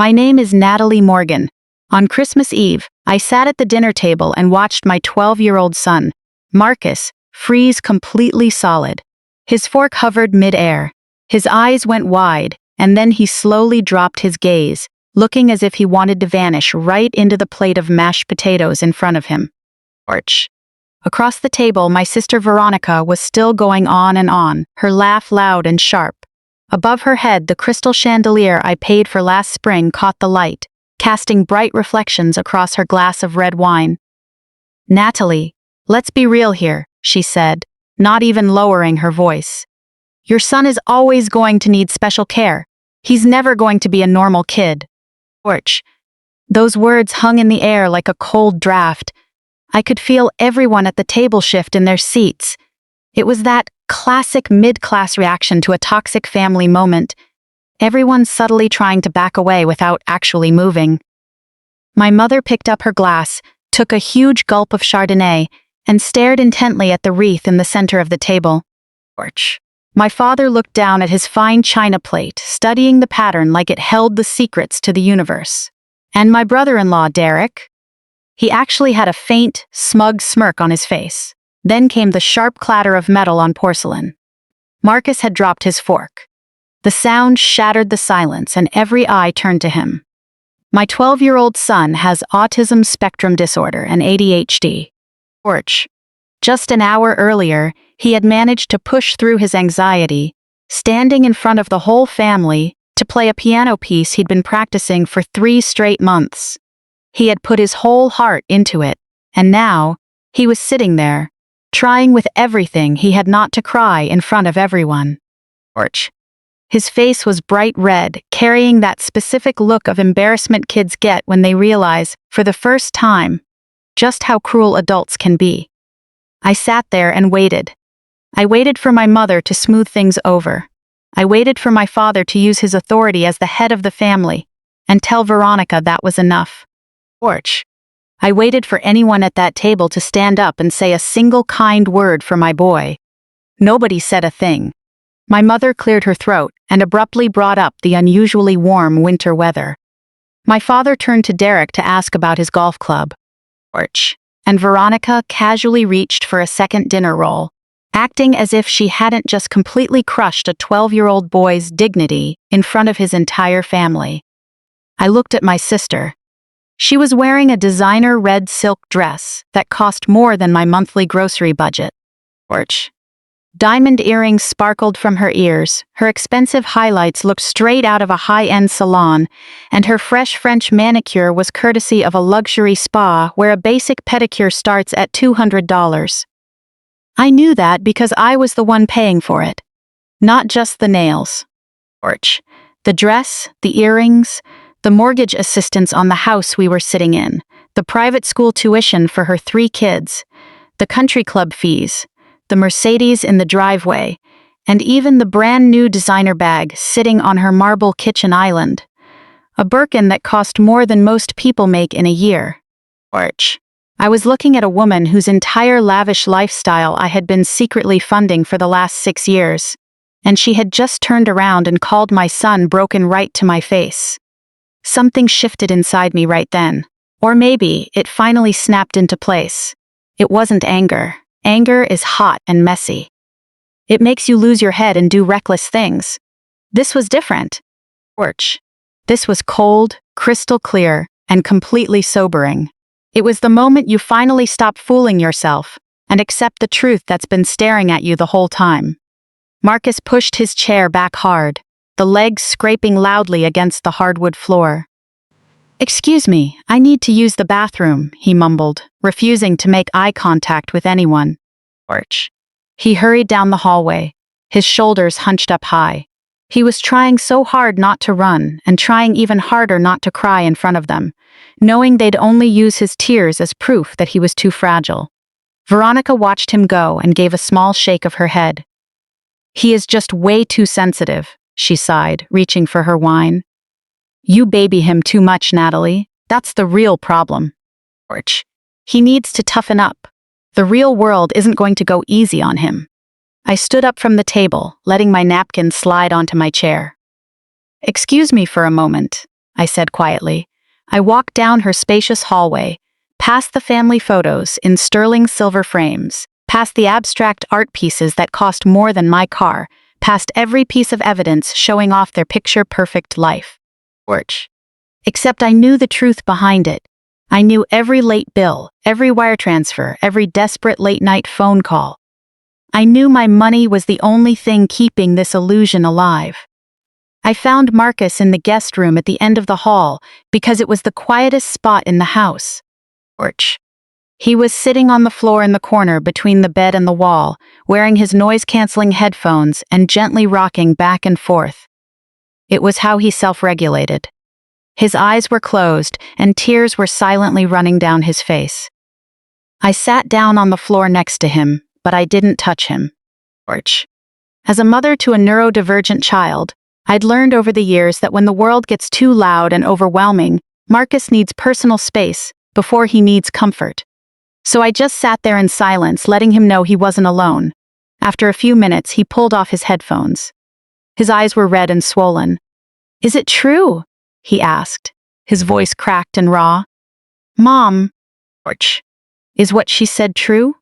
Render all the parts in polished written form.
My name is Natalie Morgan. On Christmas Eve, I sat at the dinner table and watched my 12-year-old son, Marcus, freeze completely solid. His fork hovered mid-air. His eyes went wide, and then he slowly dropped his gaze, looking as if he wanted to vanish right into the plate of mashed potatoes in front of him. Orch. Across the table, my sister Veronica was still going on, her laugh loud and sharp. Above her head, the crystal chandelier I paid for last spring caught the light, casting bright reflections across her glass of red wine. "Natalie, let's be real here," she said, not even lowering her voice. "Your son is always going to need special care. He's never going to be a normal kid." Orch. Those words hung in the air like a cold draft. I could feel everyone at the table shift in their seats. It was that classic mid-class reaction to a toxic family moment. Everyone subtly trying to back away without actually moving. My mother picked up her glass, took a huge gulp of Chardonnay, and stared intently at the wreath in the center of the table. Orch. My father looked down at his fine china plate, studying the pattern like it held the secrets to the universe. And my brother-in-law, Derek? He actually had a faint, smug smirk on his face. Then came the sharp clatter of metal on porcelain. Marcus had dropped his fork. The sound shattered the silence, and every eye turned to him. My 12-year-old son has autism spectrum disorder and ADHD. Orch. Just an hour earlier, he had managed to push through his anxiety, standing in front of the whole family, to play a piano piece he'd been practicing for 3 straight months. He had put his whole heart into it, and now, he was sitting there, trying with everything he had not to cry in front of everyone. Orch. His face was bright red, carrying that specific look of embarrassment kids get when they realize, for the first time, just how cruel adults can be. I sat there and waited. I waited for my mother to smooth things over. I waited for my father to use his authority as the head of the family and tell Veronica that was enough. Orch. I waited for anyone at that table to stand up and say a single kind word for my boy. Nobody said a thing. My mother cleared her throat and abruptly brought up the unusually warm winter weather. My father turned to Derek to ask about his golf club. Orch. And Veronica casually reached for a second dinner roll, acting as if she hadn't just completely crushed a 12-year-old boy's dignity in front of his entire family. I looked at my sister. She was wearing a designer red silk dress that cost more than my monthly grocery budget. Orch. Diamond earrings sparkled from her ears, her expensive highlights looked straight out of a high-end salon, and her fresh French manicure was courtesy of a luxury spa where a basic pedicure starts at $200. I knew that because I was the one paying for it. Not just the nails. Orch. The dress, the earrings, the mortgage assistance on the house we were sitting in, the private school tuition for her 3 kids, the country club fees, the Mercedes in the driveway, and even the brand new designer bag sitting on her marble kitchen island. A Birkin that cost more than most people make in a year. Orch. I was looking at a woman whose entire lavish lifestyle I had been secretly funding for the last 6 years, and she had just turned around and called my son broken right to my face. Something shifted inside me right then. Or maybe it finally snapped into place. It wasn't anger. Anger is hot and messy. It makes you lose your head and do reckless things. This was different. Orch. This was cold, crystal clear, and completely sobering. It was the moment you finally stop fooling yourself and accept the truth that's been staring at you the whole time. Marcus pushed his chair back hard, the legs scraping loudly against the hardwood floor. "Excuse me, I need to use the bathroom," he mumbled, refusing to make eye contact with anyone. Orch. He hurried down the hallway, his shoulders hunched up high. He was trying so hard not to run and trying even harder not to cry in front of them, knowing they'd only use his tears as proof that he was too fragile. Veronica watched him go and gave a small shake of her head. "He is just way too sensitive," she sighed, reaching for her wine. "You baby him too much, Natalie. That's the real problem." Orch. He needs to toughen up. The real world isn't going to go easy on him. I stood up from the table, letting my napkin slide onto my chair. "Excuse me for a moment," I said quietly. I walked down her spacious hallway, past the family photos in sterling silver frames, past the abstract art pieces that cost more than my car, past every piece of evidence showing off their picture-perfect life. Porch. Except I knew the truth behind it. I knew every late bill, every wire transfer, every desperate late-night phone call. I knew my money was the only thing keeping this illusion alive. I found Marcus in the guest room at the end of the hall because it was the quietest spot in the house. Porch. He was sitting on the floor in the corner between the bed and the wall, wearing his noise-canceling headphones and gently rocking back and forth. It was how he self-regulated. His eyes were closed, and tears were silently running down his face. I sat down on the floor next to him, but I didn't touch him. Porch. As a mother to a neurodivergent child, I'd learned over the years that when the world gets too loud and overwhelming, Marcus needs personal space before he needs comfort. So I just sat there in silence, letting him know he wasn't alone. After a few minutes, he pulled off his headphones. His eyes were red and swollen. "Is it true?" he asked, his voice cracked and raw. "Mom," Porch. "Is what she said true?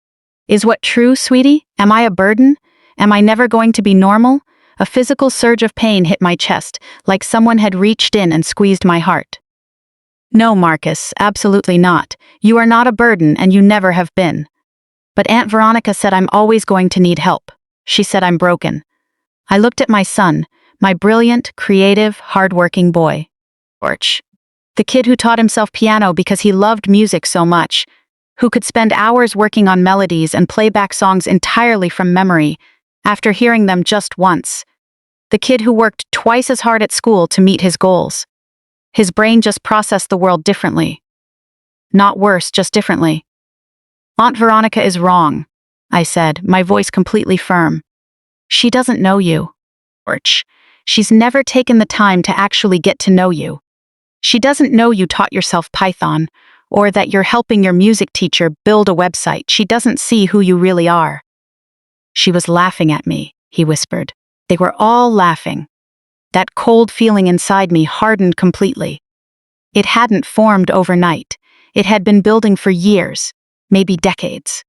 Is what true, sweetie? Am I a burden? Am I never going to be normal?" A physical surge of pain hit my chest, like someone had reached in and squeezed my heart. "No, Marcus, absolutely not. You are not a burden, and you never have been. But Aunt Veronica said I'm always going to need help. She said I'm broken." I looked at my son, my brilliant, creative, hard-working boy. Porch. The kid who taught himself piano because he loved music so much, who could spend hours working on melodies and play back songs entirely from memory, after hearing them just once. The kid who worked twice as hard at school to meet his goals. His brain just processed the world differently. Not worse, just differently. "Aunt Veronica is wrong," I said, my voice completely firm. "She doesn't know you. Porch. She's never taken the time to actually get to know you. She doesn't know you taught yourself Python, or that you're helping your music teacher build a website. She doesn't see who you really are." "She was laughing at me," he whispered. They were all laughing. That cold feeling inside me hardened completely. It hadn't formed overnight. It had been building for years, maybe decades.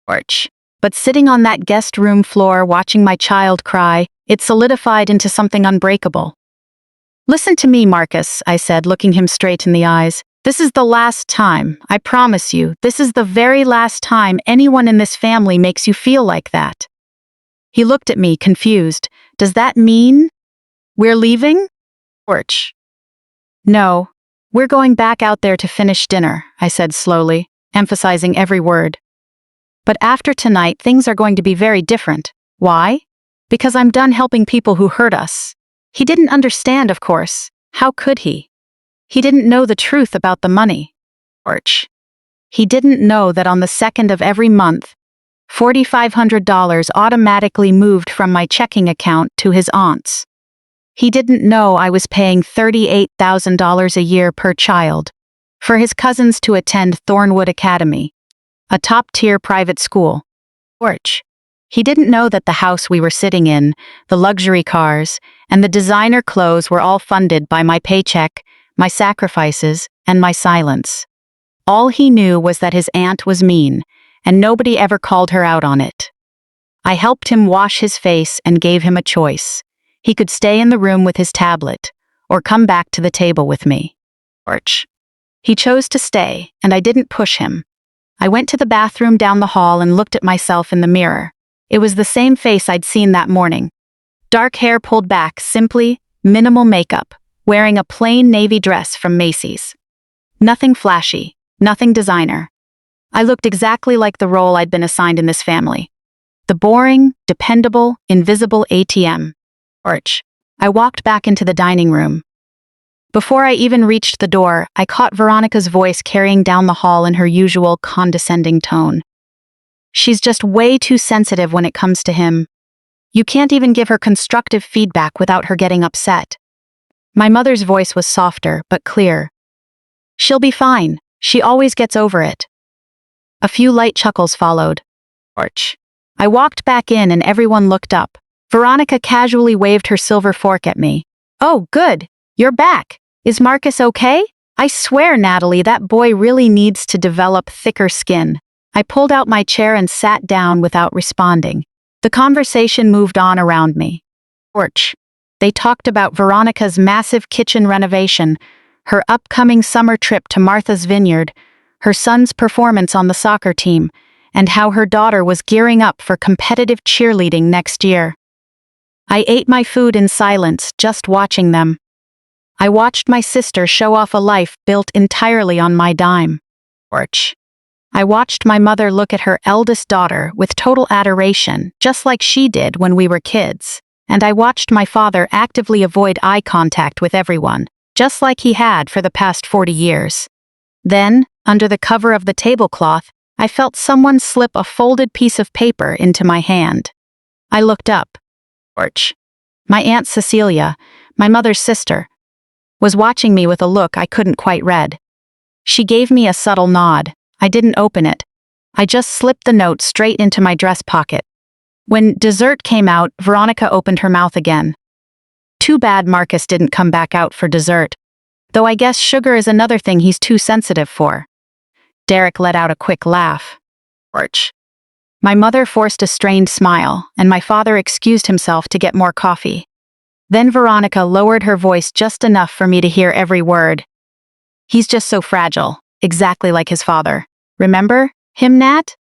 Porch. But sitting on that guest room floor watching my child cry, it solidified into something unbreakable. "Listen to me, Marcus," I said, looking him straight in the eyes. "This is the last time, I promise you, this is the very last time anyone in this family makes you feel like that." He looked at me, confused. "Does that mean we're leaving?" Porch. "No, we're going back out there to finish dinner," I said slowly, emphasizing every word. "But after tonight, things are going to be very different. Why? Because I'm done helping people who hurt us." He didn't understand, of course. How could he? He didn't know the truth about the money. Porch. He didn't know that on the 2nd of every month, $4,500 automatically moved from my checking account to his aunt's. He didn't know I was paying $38,000 a year per child for his cousins to attend Thornwood Academy, a top-tier private school. Porch. He didn't know that the house we were sitting in, the luxury cars, and the designer clothes were all funded by my paycheck, my sacrifices, and my silence. All he knew was that his aunt was mean, and nobody ever called her out on it. I helped him wash his face and gave him a choice. He could stay in the room with his tablet, or come back to the table with me. Porch. He chose to stay, and I didn't push him. I went to the bathroom down the hall and looked at myself in the mirror. It was the same face I'd seen that morning. Dark hair pulled back, simply, minimal makeup, wearing a plain navy dress from Macy's. Nothing flashy, nothing designer. I looked exactly like the role I'd been assigned in this family. The boring, dependable, invisible ATM. Porch. I walked back into the dining room. Before I even reached the door, I caught Veronica's voice carrying down the hall in her usual condescending tone. "She's just way too sensitive when it comes to him. You can't even give her constructive feedback without her getting upset." My mother's voice was softer, but clear. "She'll be fine. She always gets over it." A few light chuckles followed. Porch. I walked back in and everyone looked up. Veronica casually waved her silver fork at me. "Oh, good. You're back. Is Marcus okay? I swear, Natalie, that boy really needs to develop thicker skin. I pulled out my chair and sat down without responding. The conversation moved on around me. Porch. They talked about Veronica's massive kitchen renovation, her upcoming summer trip to Martha's Vineyard, her son's performance on the soccer team, and how her daughter was gearing up for competitive cheerleading next year. I ate my food in silence, just watching them. I watched my sister show off a life built entirely on my dime. Porch. I watched my mother look at her eldest daughter with total adoration, just like she did when we were kids. And I watched my father actively avoid eye contact with everyone, just like he had for the past 40 years. Then, under the cover of the tablecloth, I felt someone slip a folded piece of paper into my hand. I looked up. Porch. My Aunt Cecilia, my mother's sister, was watching me with a look I couldn't quite read. She gave me a subtle nod. I didn't open it. I just slipped the note straight into my dress pocket. When dessert came out, Veronica opened her mouth again. Too bad Marcus didn't come back out for dessert. Though I guess sugar is another thing he's too sensitive for. Derek let out a quick laugh. Porch. My mother forced a strained smile, and my father excused himself to get more coffee. Then Veronica lowered her voice just enough for me to hear every word. He's just so fragile, exactly like his father. Remember him, Nat?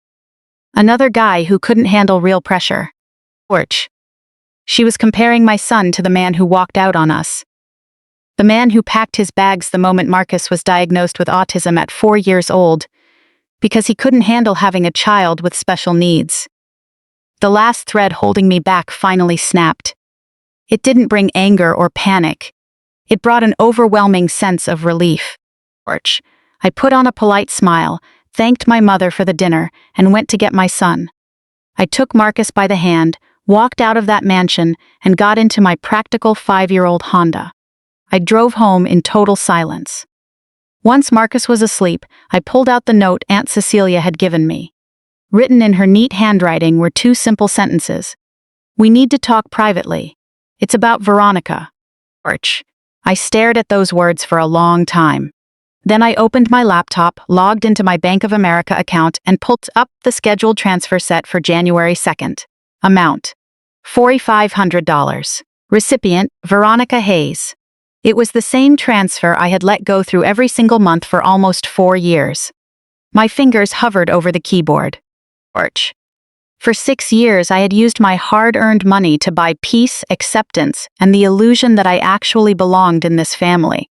Another guy who couldn't handle real pressure. Porch. She was comparing my son to the man who walked out on us. The man who packed his bags the moment Marcus was diagnosed with autism at 4 years old, because he couldn't handle having a child with special needs. The last thread holding me back finally snapped. It didn't bring anger or panic. It brought an overwhelming sense of relief. Porch. I put on a polite smile, thanked my mother for the dinner, and went to get my son. I took Marcus by the hand, walked out of that mansion, and got into my practical 5-year-old Honda. I drove home in total silence. Once Marcus was asleep, I pulled out the note Aunt Cecilia had given me. Written in her neat handwriting were 2 simple sentences. We need to talk privately. It's about Veronica. Porch. I stared at those words for a long time. Then I opened my laptop, logged into my Bank of America account, and pulled up the scheduled transfer set for January 2nd. Amount: $4,500. Recipient: Veronica Hayes. It was the same transfer I had let go through every single month for almost 4 years. My fingers hovered over the keyboard. Porch. For 6 years, I had used my hard-earned money to buy peace, acceptance, and the illusion that I actually belonged in this family.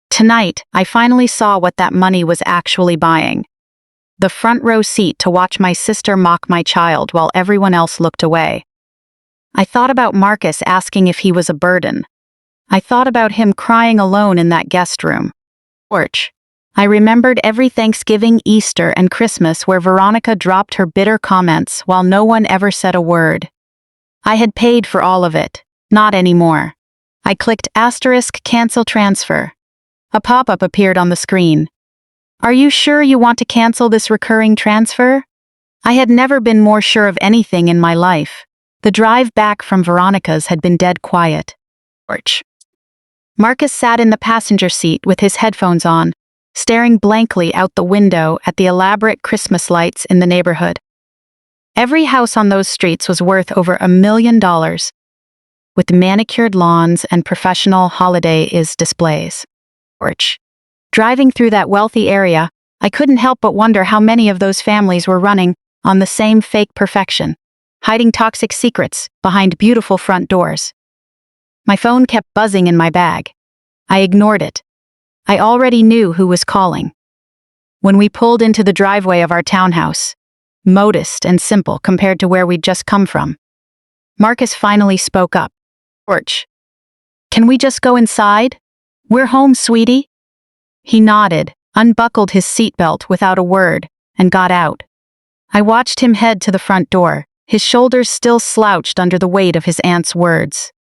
Tonight, I finally saw what that money was actually buying. The front row seat to watch my sister mock my child while everyone else looked away. I thought about Marcus asking if he was a burden. I thought about him crying alone in that guest room. Porch. I remembered every Thanksgiving, Easter, and Christmas where Veronica dropped her bitter comments while no one ever said a word. I had paid for all of it. Not anymore. I clicked *cancel transfer. A pop-up appeared on the screen. Are you sure you want to cancel this recurring transfer? I had never been more sure of anything in my life. The drive back from Veronica's had been dead quiet. Porch. Marcus sat in the passenger seat with his headphones on, staring blankly out the window at the elaborate Christmas lights in the neighborhood. Every house on those streets was worth over $1 million, with manicured lawns and professional holiday-is displays. Porch. Driving through that wealthy area, I couldn't help but wonder how many of those families were running on the same fake perfection, hiding toxic secrets behind beautiful front doors. My phone kept buzzing in my bag. I ignored it. I already knew who was calling. When we pulled into the driveway of our townhouse, modest and simple compared to where we'd just come from, Marcus finally spoke up. Porch. Can we just go inside? We're home, sweetie. He nodded, unbuckled his seatbelt without a word, and got out. I watched him head to the front door, his shoulders still slouched under the weight of his aunt's words.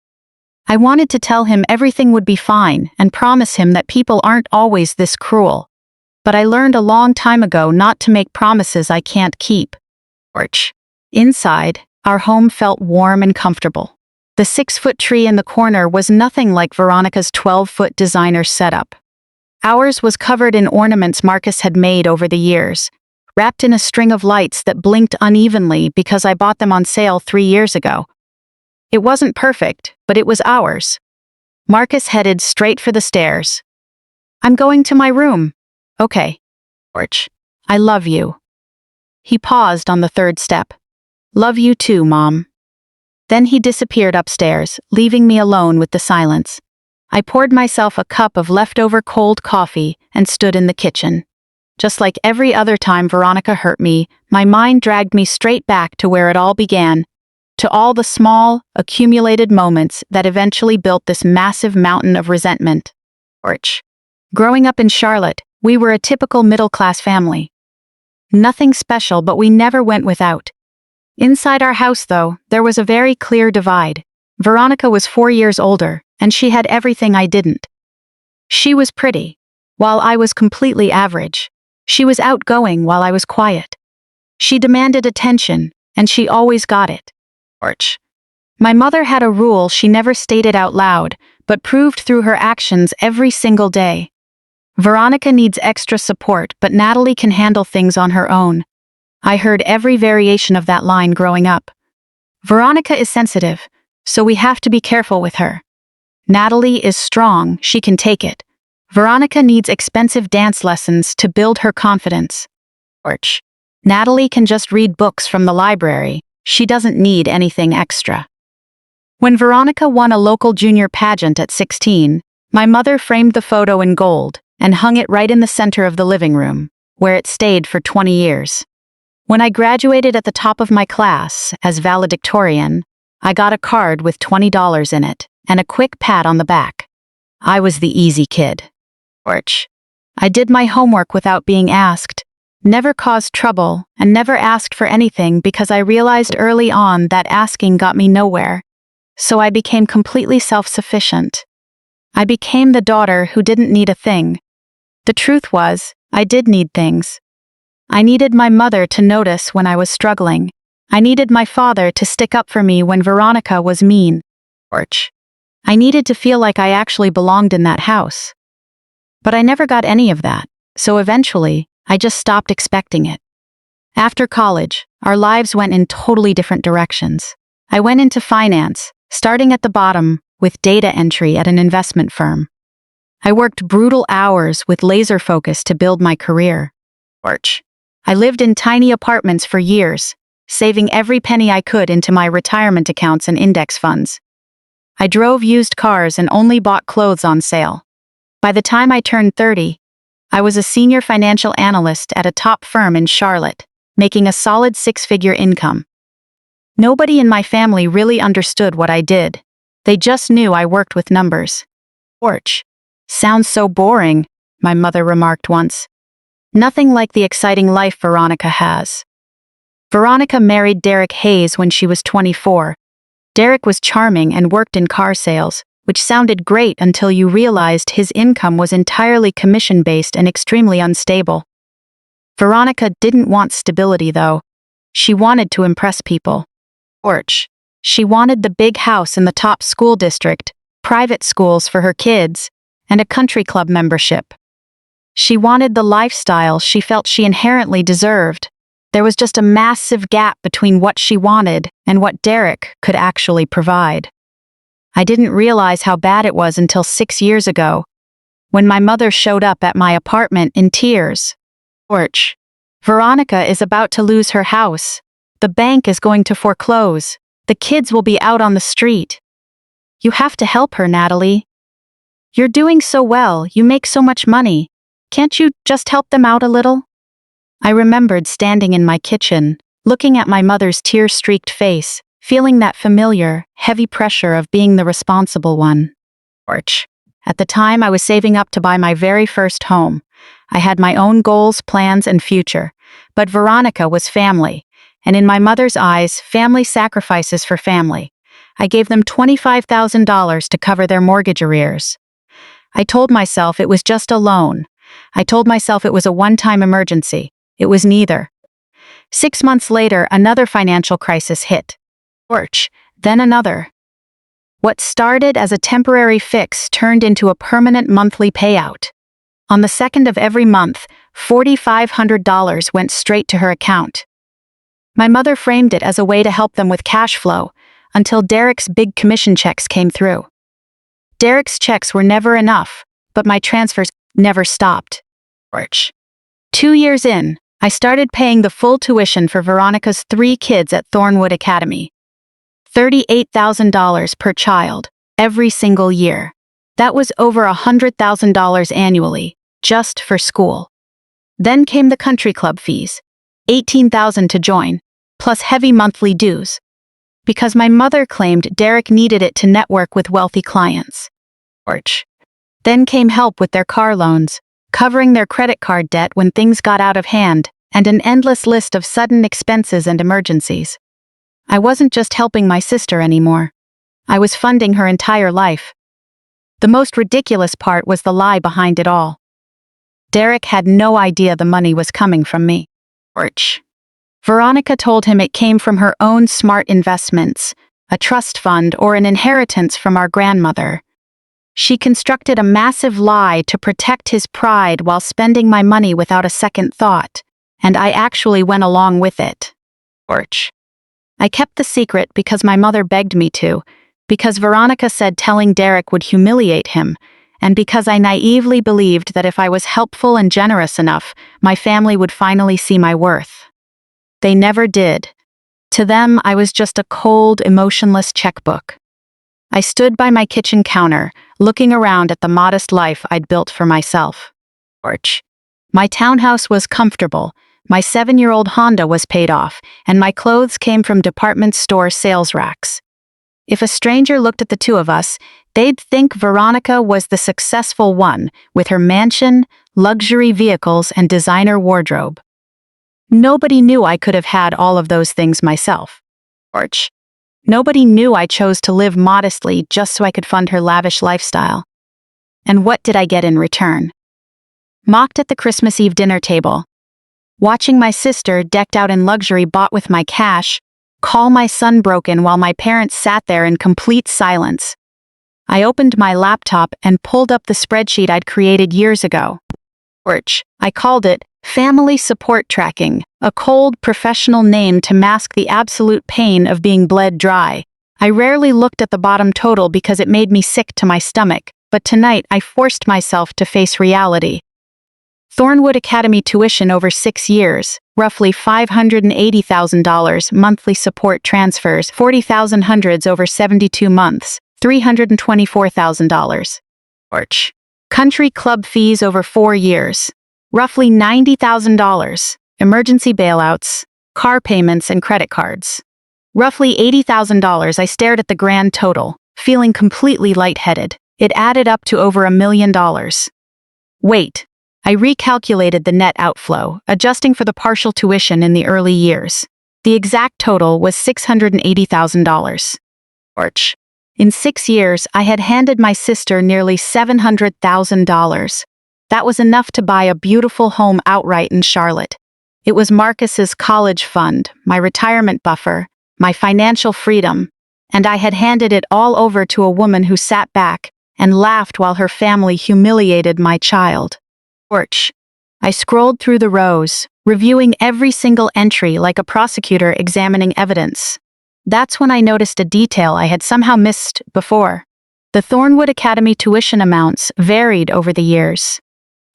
I wanted to tell him everything would be fine and promise him that people aren't always this cruel. But I learned a long time ago not to make promises I can't keep. Porch. Inside, our home felt warm and comfortable. The 6-foot tree in the corner was nothing like Veronica's 12-foot designer setup. Ours was covered in ornaments Marcus had made over the years, wrapped in a string of lights that blinked unevenly because I bought them on sale 3 years ago. It wasn't perfect, but it was ours. Marcus headed straight for the stairs. "I'm going to my room." "Okay." "Porch. I love you." He paused on the 3rd step. "Love you too, Mom." Then he disappeared upstairs, leaving me alone with the silence. I poured myself a cup of leftover cold coffee and stood in the kitchen. Just like every other time Veronica hurt me, my mind dragged me straight back to where it all began, to all the small, accumulated moments that eventually built this massive mountain of resentment. Porch. Growing up in Charlotte, we were a typical middle-class family. Nothing special, but we never went without. Inside our house, though, there was a very clear divide. Veronica was 4 years older, and she had everything I didn't. She was pretty, while I was completely average. She was outgoing while I was quiet. She demanded attention, and she always got it. Porch. My mother had a rule she never stated out loud, but proved through her actions every single day. Veronica needs extra support, but Natalie can handle things on her own. I heard every variation of that line growing up. Veronica is sensitive, so we have to be careful with her. Natalie is strong, she can take it. Veronica needs expensive dance lessons to build her confidence. Porch. Natalie can just read books from the library. She doesn't need anything extra. When Veronica won a local junior pageant at 16, my mother framed the photo in gold and hung it right in the center of the living room, where it stayed for 20 years. When I graduated at the top of my class as valedictorian, I got a card with $20 in it and a quick pat on the back. I was the easy kid. Porch. I did my homework without being asked, never caused trouble, and never asked for anything because I realized early on that asking got me nowhere. So I became completely self-sufficient. I became the daughter who didn't need a thing. The truth was, I did need things. I needed my mother to notice when I was struggling. I needed my father to stick up for me when Veronica was mean. Porch. I needed to feel like I actually belonged in that house. But I never got any of that, so eventually, I just stopped expecting it. After college, our lives went in totally different directions. I went into finance, starting at the bottom with data entry at an investment firm. I worked brutal hours with laser focus to build my career. Porch. I lived in tiny apartments for years, saving every penny I could into my retirement accounts and index funds. I drove used cars and only bought clothes on sale. By the time I turned 30, I was a senior financial analyst at a top firm in Charlotte, making a solid 6-figure income. Nobody in my family really understood what I did. They just knew I worked with numbers. Porch. Sounds so boring, my mother remarked once. Nothing like the exciting life Veronica has. Veronica married Derek Hayes when she was 24. Derek was charming and worked in car sales, which sounded great until you realized his income was entirely commission-based and extremely unstable. Veronica didn't want stability, though. She wanted to impress people. Porch. She wanted the big house in the top school district, private schools for her kids, and a country club membership. She wanted the lifestyle she felt she inherently deserved. There was just a massive gap between what she wanted and what Derek could actually provide. I didn't realize how bad it was until 6 years ago, when my mother showed up at my apartment in tears. Porch. Veronica is about to lose her house. The bank is going to foreclose. The kids will be out on the street. You have to help her, Natalie. You're doing so well, you make so much money. Can't you just help them out a little? I remembered standing in my kitchen, looking at my mother's tear-streaked face, feeling that familiar, heavy pressure of being the responsible one. Porch. At the time, I was saving up to buy my very first home. I had my own goals, plans, and future. But Veronica was family, and in my mother's eyes, family sacrifices for family. I gave them $25,000 to cover their mortgage arrears. I told myself it was just a loan. I told myself it was a one-time emergency. It was neither. 6 months later, another financial crisis hit. Porch. Then another. What started as a temporary fix turned into a permanent monthly payout. On the 2nd of every month, $4,500 went straight to her account. My mother framed it as a way to help them with cash flow, until Derek's big commission checks came through. Derek's checks were never enough, but my transfers never stopped. 2 years in, I started paying the full tuition for Veronica's 3 kids at Thornwood Academy. $38,000 per child, every single year. That was over $100,000 annually, just for school. Then came the country club fees, $18,000 to join, plus heavy monthly dues. Because my mother claimed Derek needed it to network with wealthy clients. Then came help with their car loans, covering their credit card debt when things got out of hand, and an endless list of sudden expenses and emergencies. I wasn't just helping my sister anymore. I was funding her entire life. The most ridiculous part was the lie behind it all. Derek had no idea the money was coming from me. Veronica told him it came from her own smart investments, a trust fund or an inheritance from our grandmother. She constructed a massive lie to protect his pride while spending my money without a second thought, and I actually went along with it. I kept the secret because my mother begged me to, because Veronica said telling Derek would humiliate him, and because I naively believed that if I was helpful and generous enough, my family would finally see my worth. They never did. To them, I was just a cold, emotionless checkbook. I stood by my kitchen counter, looking around at the modest life I'd built for myself. My townhouse was comfortable, my 7-year-old Honda was paid off, and my clothes came from department store sales racks. If a stranger looked at the two of us, they'd think Veronica was the successful one, with her mansion, luxury vehicles, and designer wardrobe. Nobody knew I could have had all of those things myself. Nobody knew I chose to live modestly just so I could fund her lavish lifestyle. And what did I get in return? Mocked at the Christmas Eve dinner table. Watching my sister, decked out in luxury bought with my cash, call my son broken while my parents sat there in complete silence. I opened my laptop and pulled up the spreadsheet I'd created years ago. I called it Family Support Tracking, a cold, professional name to mask the absolute pain of being bled dry. I rarely looked at the bottom total because it made me sick to my stomach, but tonight I forced myself to face reality. Thornwood Academy tuition over 6 years, roughly $580,000 monthly support transfers, $40,000 over 72 months, $324,000. Country club fees over 4 years, roughly $90,000, emergency bailouts, car payments and credit cards. Roughly $80,000. I stared at the grand total, feeling completely lightheaded. It added up to over $1 million. Wait. I recalculated the net outflow, adjusting for the partial tuition in the early years. The exact total was $680,000. In 6 years, I had handed my sister nearly $700,000. That was enough to buy a beautiful home outright in Charlotte. It was Marcus's college fund, my retirement buffer, my financial freedom, and I had handed it all over to a woman who sat back and laughed while her family humiliated my child. I scrolled through the rows, reviewing every single entry like a prosecutor examining evidence. That's when I noticed a detail I had somehow missed before. The Thornwood Academy tuition amounts varied over the years.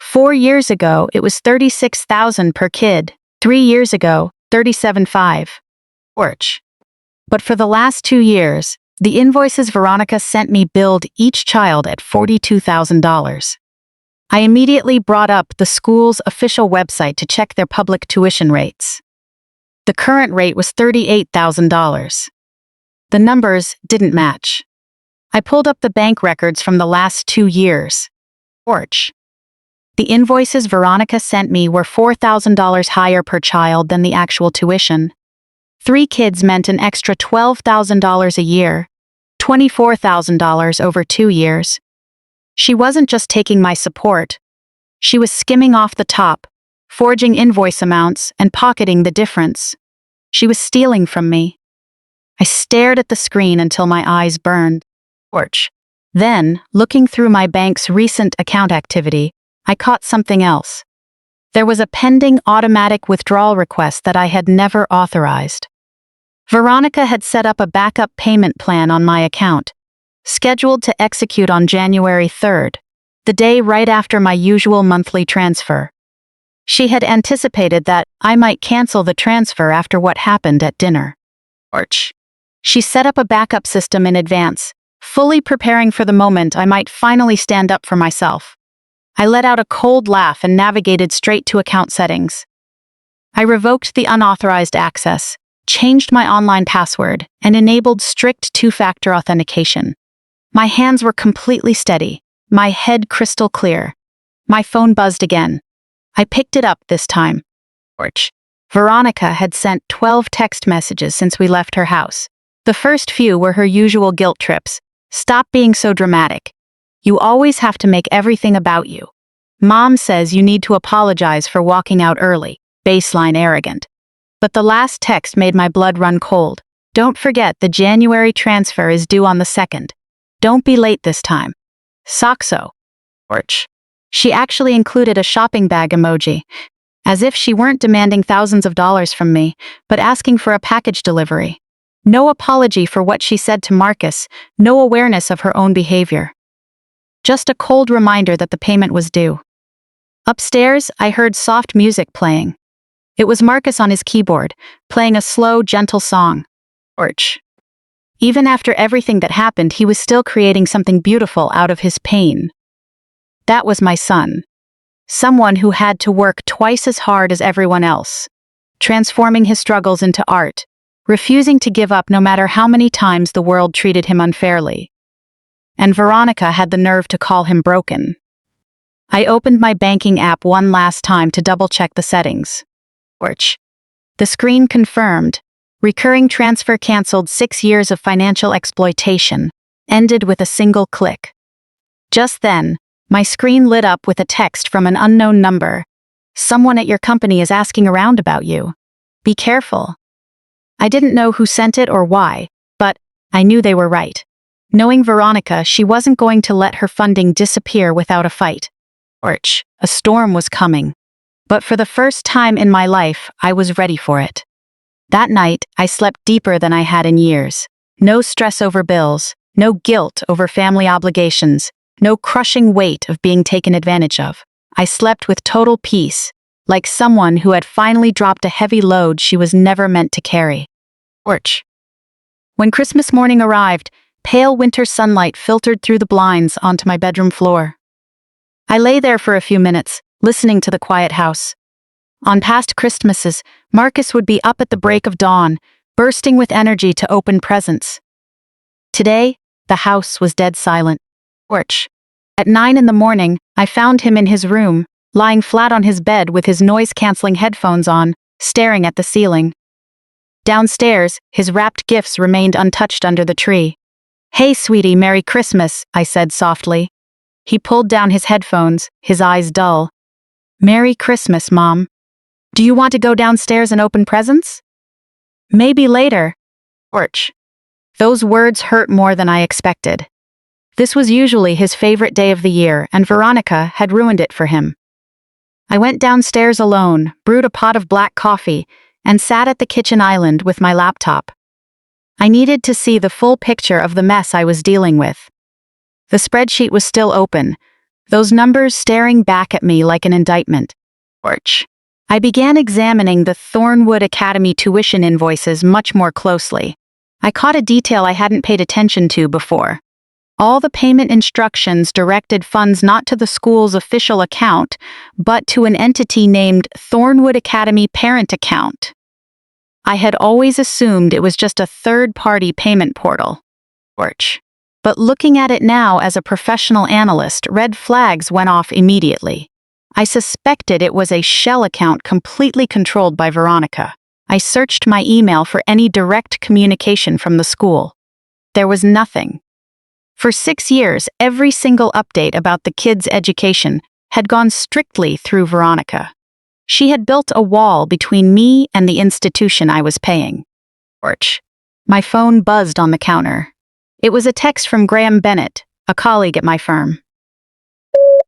4 years ago, it was $36,000 per kid. 3 years ago, $37,500. But for the last 2 years, the invoices Veronica sent me billed each child at $42,000. I immediately brought up the school's official website to check their public tuition rates. The current rate was $38,000. The numbers didn't match. I pulled up the bank records from the last 2 years. The invoices Veronica sent me were $4,000 higher per child than the actual tuition. 3 kids meant an extra $12,000 a year, $24,000 over 2 years. She wasn't just taking my support. She was skimming off the top, forging invoice amounts and pocketing the difference. She was stealing from me. I stared at the screen until my eyes burned. Porch. Then, looking through my bank's recent account activity, I caught something else. There was a pending automatic withdrawal request that I had never authorized. Veronica had set up a backup payment plan on my account, scheduled to execute on January 3rd, the day right after my usual monthly transfer. She had anticipated that I might cancel the transfer after what happened at dinner. Porch. She set up a backup system in advance, fully preparing for the moment I might finally stand up for myself. I let out a cold laugh and navigated straight to account settings. I revoked the unauthorized access, changed my online password, and enabled strict two-factor authentication. My hands were completely steady, my head crystal clear. My phone buzzed again. I picked it up this time. Porch. Veronica had sent 12 text messages since we left her house. The first few were her usual guilt trips. Stop being so dramatic. You always have to make everything about you. Mom says you need to apologize for walking out early. Baseline arrogant. But the last text made my blood run cold. Don't forget the January transfer is due on the 2nd. Don't be late this time. Soxo. Porch. She actually included a shopping bag emoji, as if she weren't demanding thousands of dollars from me, but asking for a package delivery. No apology for what she said to Marcus, no awareness of her own behavior. Just a cold reminder that the payment was due. Upstairs, I heard soft music playing. It was Marcus on his keyboard, playing a slow, gentle song. Porch. Even after everything that happened, he was still creating something beautiful out of his pain. That was my son. Someone who had to work twice as hard as everyone else, transforming his struggles into art, refusing to give up no matter how many times the world treated him unfairly. And Veronica had the nerve to call him broken. I opened my banking app one last time to double-check the settings. Porch. The screen confirmed. Recurring transfer canceled 6 years of financial exploitation, ended with a single click. Just then, my screen lit up with a text from an unknown number. Someone at your company is asking around about you. Be careful. I didn't know who sent it or why, but I knew they were right. Knowing Veronica, she wasn't going to let her funding disappear without a fight. Porch. A storm was coming. But for the first time in my life, I was ready for it. That night, I slept deeper than I had in years. No stress over bills, no guilt over family obligations, no crushing weight of being taken advantage of. I slept with total peace, like someone who had finally dropped a heavy load she was never meant to carry. Porch. When Christmas morning arrived, pale winter sunlight filtered through the blinds onto my bedroom floor. I lay there for a few minutes, listening to the quiet house. On past Christmases, Marcus would be up at the break of dawn, bursting with energy to open presents. Today, the house was dead silent. Porch. At 9 in the morning, I found him in his room, lying flat on his bed with his noise-canceling headphones on, staring at the ceiling. Downstairs, his wrapped gifts remained untouched under the tree. "Hey, sweetie, Merry Christmas," I said softly. He pulled down his headphones, his eyes dull. "Merry Christmas, Mom. Do you want to go downstairs and open presents?" "Maybe later." Porch. Those words hurt more than I expected. This was usually his favorite day of the year, and Veronica had ruined it for him. I went downstairs alone, brewed a pot of black coffee, and sat at the kitchen island with my laptop. I needed to see the full picture of the mess I was dealing with. The spreadsheet was still open, those numbers staring back at me like an indictment. Porch. I began examining the Thornwood Academy tuition invoices much more closely. I caught a detail I hadn't paid attention to before. All the payment instructions directed funds not to the school's official account, but to an entity named Thornwood Academy Parent Account. I had always assumed it was just a third-party payment portal. Porch. But looking at it now as a professional analyst, red flags went off immediately. I suspected it was a shell account completely controlled by Veronica. I searched my email for any direct communication from the school. There was nothing. For 6 years, every single update about the kids' education had gone strictly through Veronica. She had built a wall between me and the institution I was paying. Porch. My phone buzzed on the counter. It was a text from Graham Bennett, a colleague at my firm.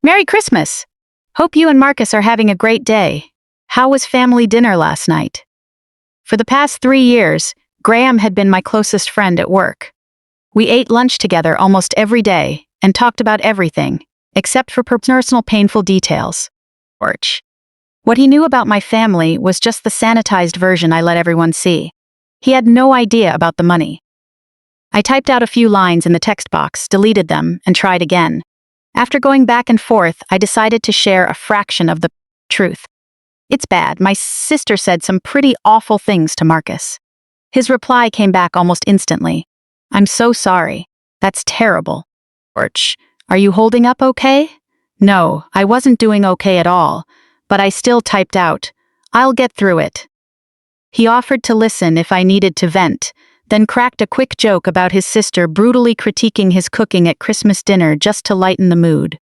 Merry Christmas! Hope you and Marcus are having a great day. How was family dinner last night? For the past 3 years, Graham had been my closest friend at work. We ate lunch together almost every day and talked about everything, except for personal painful details. What he knew about my family was just the sanitized version I let everyone see. He had no idea about the money. I typed out a few lines in the text box, deleted them, and tried again. After going back and forth, I decided to share a fraction of the truth. It's bad. My sister said some pretty awful things to Marcus. His reply came back almost instantly. I'm so sorry. That's terrible. Are you holding up okay? No, I wasn't doing okay at all, but I still typed out, I'll get through it. He offered to listen if I needed to vent, then cracked a quick joke about his sister brutally critiquing his cooking at Christmas dinner just to lighten the mood.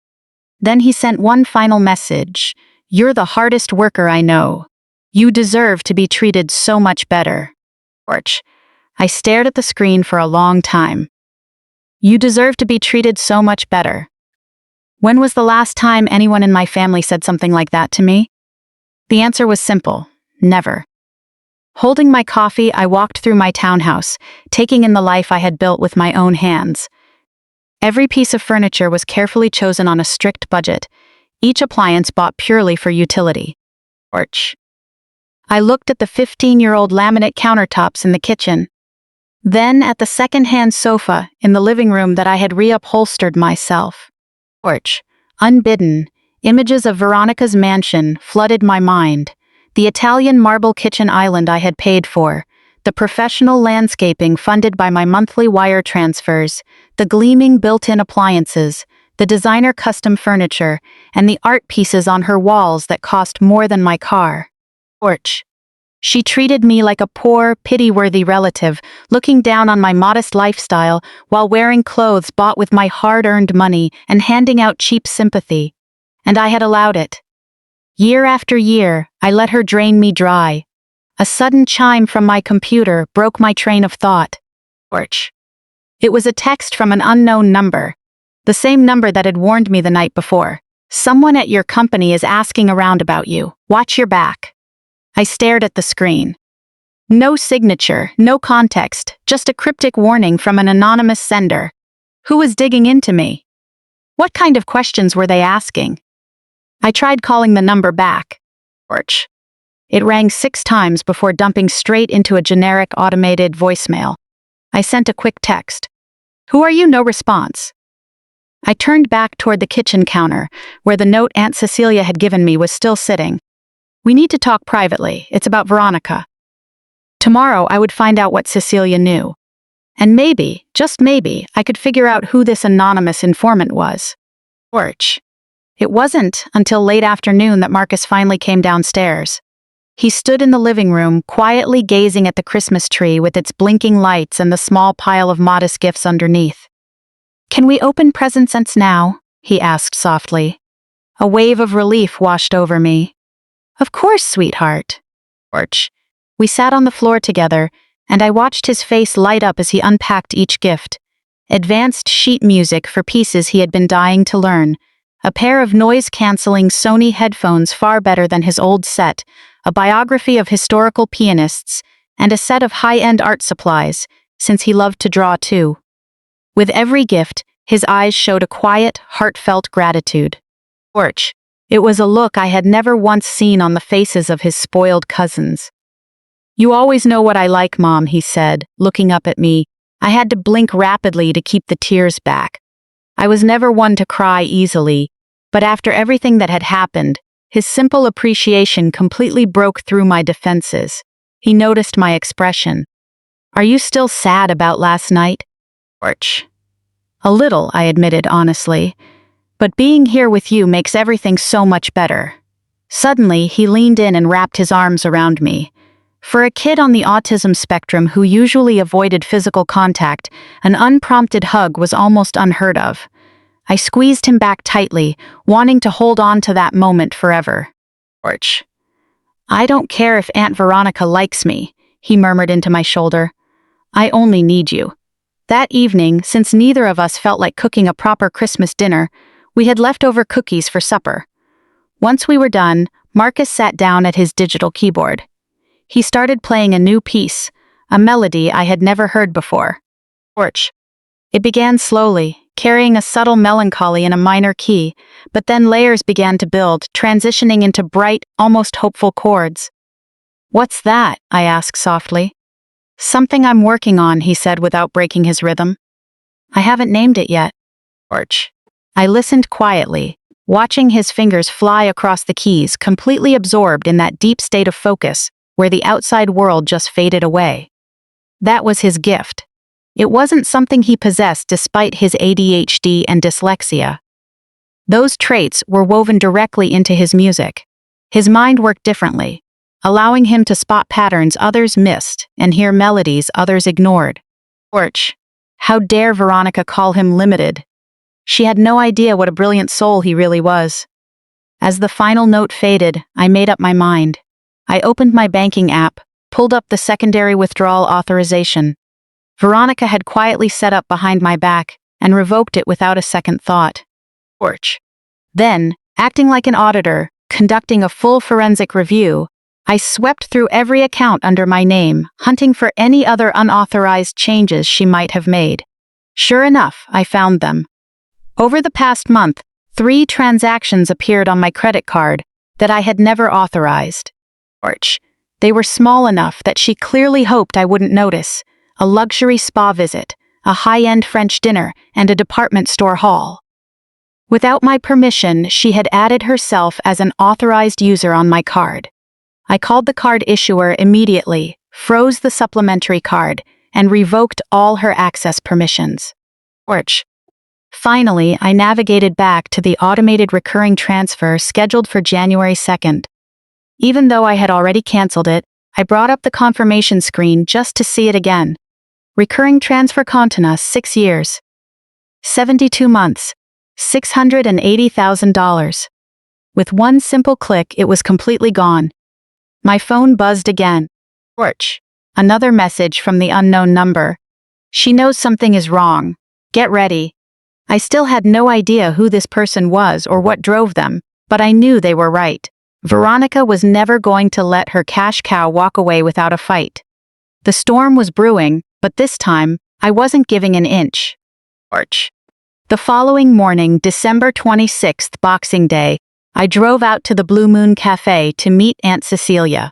Then he sent one final message. You're the hardest worker I know. You deserve to be treated so much better. I stared at the screen for a long time. You deserve to be treated so much better. When was the last time anyone in my family said something like that to me? The answer was simple. Never. Holding my coffee, I walked through my townhouse, taking in the life I had built with my own hands. Every piece of furniture was carefully chosen on a strict budget, each appliance bought purely for utility. I looked at the 15-year-old laminate countertops in the kitchen, then at the second-hand sofa in the living room that I had reupholstered myself. Unbidden, images of Veronica's mansion flooded my mind. The Italian marble kitchen island I had paid for, the professional landscaping funded by my monthly wire transfers, the gleaming built-in appliances, the designer custom furniture, and the art pieces on her walls that cost more than my car. She treated me like a poor, pity-worthy relative, looking down on my modest lifestyle while wearing clothes bought with my hard-earned money and handing out cheap sympathy. And I had allowed it. Year after year, I let her drain me dry. A sudden chime from my computer broke my train of thought. It was a text from an unknown number, the same number that had warned me the night before. Someone at your company is asking around about you. Watch your back. I stared at the screen. No signature, no context, just a cryptic warning from an anonymous sender. Who was digging into me? What kind of questions were they asking? I tried calling the number back. It rang 6 times before dumping straight into a generic automated voicemail. I sent a quick text. Who are you? No response. I turned back toward the kitchen counter, where the note Aunt Cecilia had given me was still sitting. We need to talk privately. It's about Veronica. Tomorrow I would find out what Cecilia knew. And maybe, just maybe, I could figure out who this anonymous informant was. It wasn't until late afternoon that Marcus finally came downstairs. He stood in the living room, quietly gazing at the Christmas tree with its blinking lights and the small pile of modest gifts underneath. Can we open presents now? He asked softly. A wave of relief washed over me. Of course, sweetheart. We sat on the floor together, and I watched his face light up as he unpacked each gift. Advanced sheet music for pieces he had been dying to learn, a pair of noise-canceling Sony headphones far better than his old set, a biography of historical pianists, and a set of high-end art supplies, since he loved to draw too. With every gift, his eyes showed a quiet, heartfelt gratitude. It was a look I had never once seen on the faces of his spoiled cousins. You always know what I like, Mom, he said, looking up at me. I had to blink rapidly to keep the tears back. I was never one to cry easily, but after everything that had happened, his simple appreciation completely broke through my defenses. He noticed my expression. Are you still sad about last night? A little, I admitted honestly. But being here with you makes everything so much better. Suddenly, he leaned in and wrapped his arms around me. For a kid on the autism spectrum who usually avoided physical contact, an unprompted hug was almost unheard of. I squeezed him back tightly, wanting to hold on to that moment forever. I don't care if Aunt Veronica likes me, he murmured into my shoulder. I only need you. That evening, since neither of us felt like cooking a proper Christmas dinner, we had leftover cookies for supper. Once we were done, Marcus sat down at his digital keyboard. He started playing a new piece, a melody I had never heard before. Torch. It began slowly, carrying a subtle melancholy in a minor key, but then layers began to build, transitioning into bright, almost hopeful chords. "What's that?" I asked softly. "Something I'm working on," he said without breaking his rhythm. "I haven't named it yet." Torch. I listened quietly, watching his fingers fly across the keys, completely absorbed in that deep state of focus, where the outside world just faded away. That was his gift. It wasn't something he possessed despite his ADHD and dyslexia. Those traits were woven directly into his music. His mind worked differently, allowing him to spot patterns others missed and hear melodies others ignored. Torch. How dare Veronica call him limited? She had no idea what a brilliant soul he really was. As the final note faded, I made up my mind. I opened my banking app, pulled up the secondary withdrawal authorization. Veronica had quietly set up behind my back and revoked it without a second thought. Torch. Then, acting like an auditor, conducting a full forensic review, I swept through every account under my name, hunting for any other unauthorized changes she might have made. Sure enough, I found them. Over the past month, 3 transactions appeared on my credit card that I had never authorized. Torch. They were small enough that she clearly hoped I wouldn't notice. A luxury spa visit, a high-end French dinner, and a department store haul. Without my permission, she had added herself as an authorized user on my card. I called the card issuer immediately, froze the supplementary card, and revoked all her access permissions. Torch. Finally, I navigated back to the automated recurring transfer scheduled for January 2nd. Even though I had already canceled it, I brought up the confirmation screen just to see it again. Recurring transfer continua 6 years. 72 months. $680,000. With one simple click, it was completely gone. My phone buzzed again. Torch. Another message from the unknown number. "She knows something is wrong. Get ready." I still had no idea who this person was or what drove them, but I knew they were right. Veronica was never going to let her cash cow walk away without a fight. The storm was brewing, but this time, I wasn't giving an inch. Torch. The following morning, December 26th, Boxing Day, I drove out to the Blue Moon Cafe to meet Aunt Cecilia.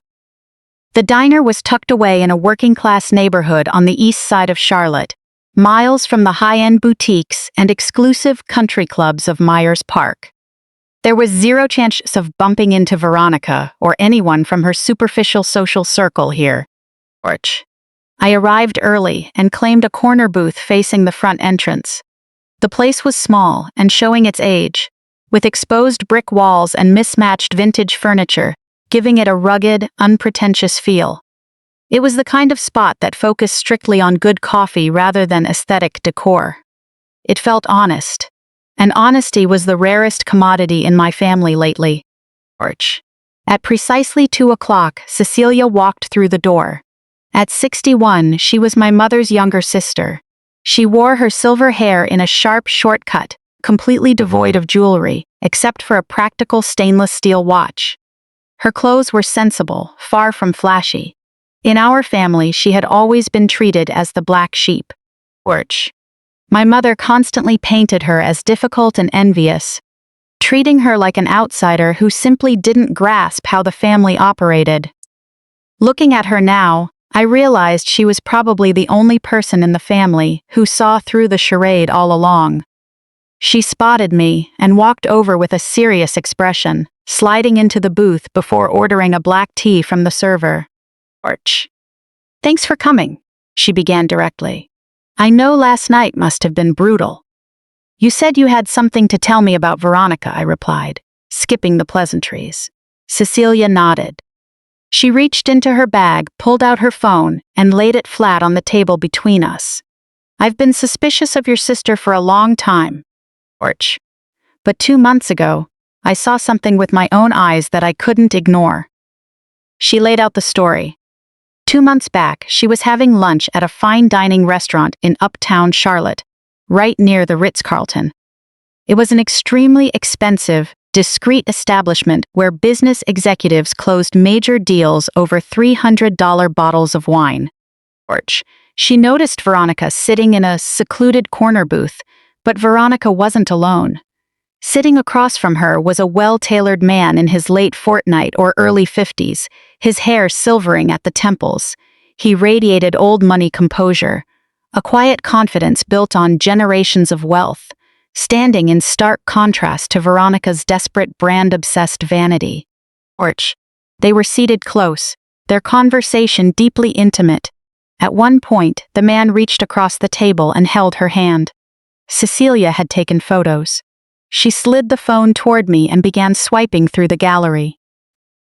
The diner was tucked away in a working-class neighborhood on the east side of Charlotte, miles from the high-end boutiques and exclusive country clubs of Myers Park. There was zero chance of bumping into Veronica or anyone from her superficial social circle here. Torch. I arrived early and claimed a corner booth facing the front entrance. The place was small and showing its age, with exposed brick walls and mismatched vintage furniture, giving it a rugged, unpretentious feel. It was the kind of spot that focused strictly on good coffee rather than aesthetic decor. It felt honest, and honesty was the rarest commodity in my family lately. Torch. At precisely 2 o'clock, Cecilia walked through the door. At 61, she was my mother's younger sister. She wore her silver hair in a sharp shortcut, completely devoid of jewelry, except for a practical stainless steel watch. Her clothes were sensible, far from flashy. In our family, she had always been treated as the black sheep. Torch. My mother constantly painted her as difficult and envious, treating her like an outsider who simply didn't grasp how the family operated. Looking at her now, I realized she was probably the only person in the family who saw through the charade all along. She spotted me and walked over with a serious expression, sliding into the booth before ordering a black tea from the server. Torch. "Thanks for coming," she began directly. "I know last night must have been brutal." "You said you had something to tell me about Veronica," I replied, skipping the pleasantries. Cecilia nodded. She reached into her bag, pulled out her phone, and laid it flat on the table between us. "I've been suspicious of your sister for a long time." Torch. "But 2 months ago, I saw something with my own eyes that I couldn't ignore." She laid out the story. 2 months back, she was having lunch at a fine dining restaurant in uptown Charlotte, right near the Ritz-Carlton. It was an extremely expensive, discreet establishment where business executives closed major deals over $300 bottles of wine. She noticed Veronica sitting in a secluded corner booth, but Veronica wasn't alone. Sitting across from her was a well-tailored man in his late fortnight or early 50s, his hair silvering at the temples. He radiated old money composure, a quiet confidence built on generations of wealth, standing in stark contrast to Veronica's desperate brand-obsessed vanity. They were seated close, their conversation deeply intimate. At one point, the man reached across the table and held her hand. Cecilia had taken photos. She slid the phone toward me and began swiping through the gallery.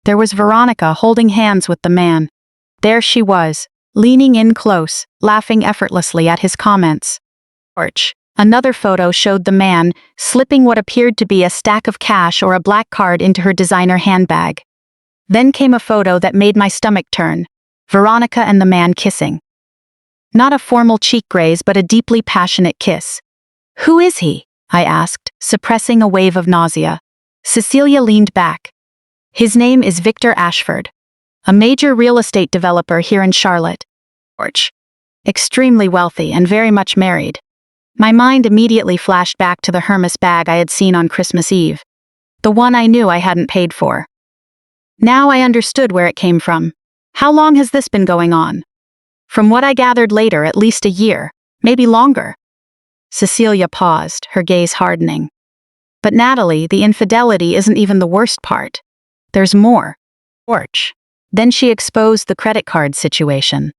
There was Veronica holding hands with the man. There she was, leaning in close, laughing effortlessly at his comments. Another photo showed the man slipping what appeared to be a stack of cash or a black card into her designer handbag. Then came a photo that made my stomach turn. Veronica and the man kissing. Not a formal cheek graze, but a deeply passionate kiss. "Who is he?" I asked, suppressing a wave of nausea. Cecilia leaned back. "His name is Victor Ashford, a major real estate developer here in Charlotte. Extremely wealthy and very much married." My mind immediately flashed back to the Hermes bag I had seen on Christmas Eve. The one I knew I hadn't paid for. Now I understood where it came from. How long has this been going on? From what I gathered later, at least a year, maybe longer. Cecilia paused, her gaze hardening. "But Natalie, the infidelity isn't even the worst part. There's more." Then she exposed the credit card situation.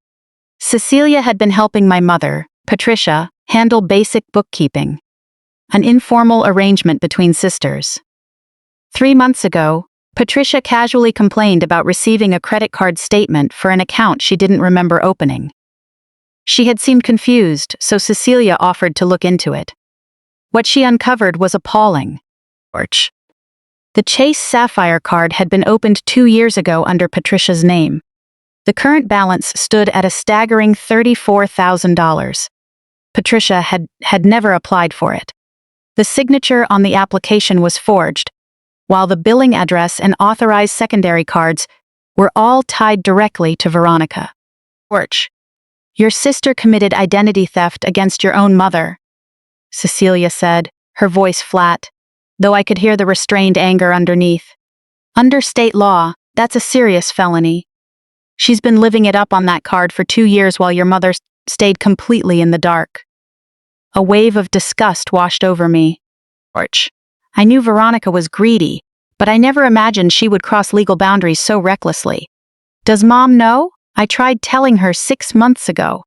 Cecilia had been helping my mother, Patricia, handle basic bookkeeping. An informal arrangement between sisters. 3 months ago, Patricia casually complained about receiving a credit card statement for an account she didn't remember opening. She had seemed confused, so Cecilia offered to look into it. What she uncovered was appalling. The Chase Sapphire card had been opened 2 years ago under Patricia's name. The current balance stood at a staggering $34,000. Patricia had never applied for it. The signature on the application was forged, while the billing address and authorized secondary cards were all tied directly to Veronica. "Your sister committed identity theft against your own mother," Cecilia said, her voice flat, though I could hear the restrained anger underneath. "Under state law, that's a serious felony. She's been living it up on that card for 2 years while your mother stayed completely in the dark." A wave of disgust washed over me. I knew Veronica was greedy, but I never imagined she would cross legal boundaries so recklessly. "Does Mom know? I tried telling her 6 months ago."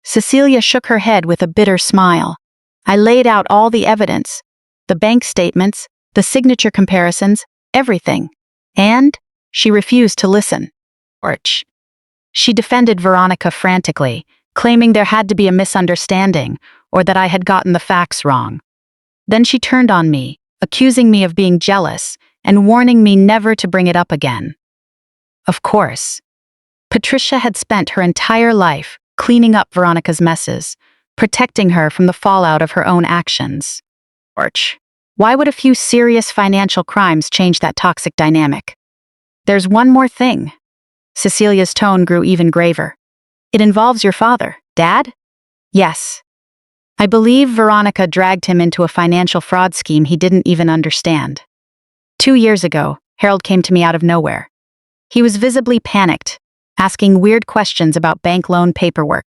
Cecilia shook her head with a bitter smile. I laid out all the evidence, the bank statements, the signature comparisons, everything. And she refused to listen. She defended Veronica frantically, claiming there had to be a misunderstanding or that I had gotten the facts wrong. Then she turned on me, accusing me of being jealous and warning me never to bring it up again. Of course. Patricia had spent her entire life cleaning up Veronica's messes, protecting her from the fallout of her own actions. Why would a few serious financial crimes change that toxic dynamic? "There's one more thing." Cecilia's tone grew even graver. "It involves your father, Dad?" "Yes. I believe Veronica dragged him into a financial fraud scheme he didn't even understand. 2 years ago, Harold came to me out of nowhere. He was visibly panicked, asking weird questions about bank loan paperwork.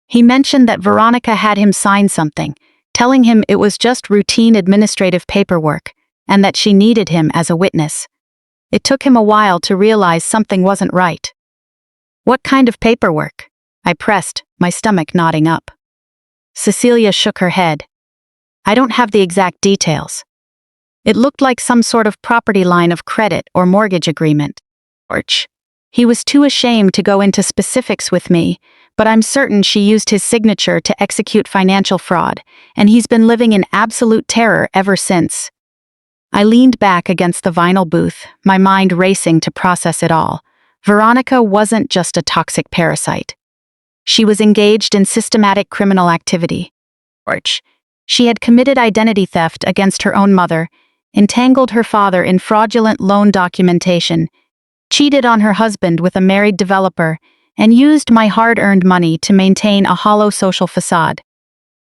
He mentioned that Veronica had him sign something, telling him it was just routine administrative paperwork, and that she needed him as a witness. It took him a while to realize something wasn't right. "What kind of paperwork?" I pressed, my stomach knotting up. Cecilia shook her head. "I don't have the exact details. It looked like some sort of property line of credit or mortgage agreement." He was too ashamed to go into specifics with me, but I'm certain she used his signature to execute financial fraud, and he's been living in absolute terror ever since. I leaned back against the vinyl booth, my mind racing to process it all. Veronica wasn't just a toxic parasite. She was engaged in systematic criminal activity. She had committed identity theft against her own mother, entangled her father in fraudulent loan documentation, cheated on her husband with a married developer, and used my hard-earned money to maintain a hollow social facade.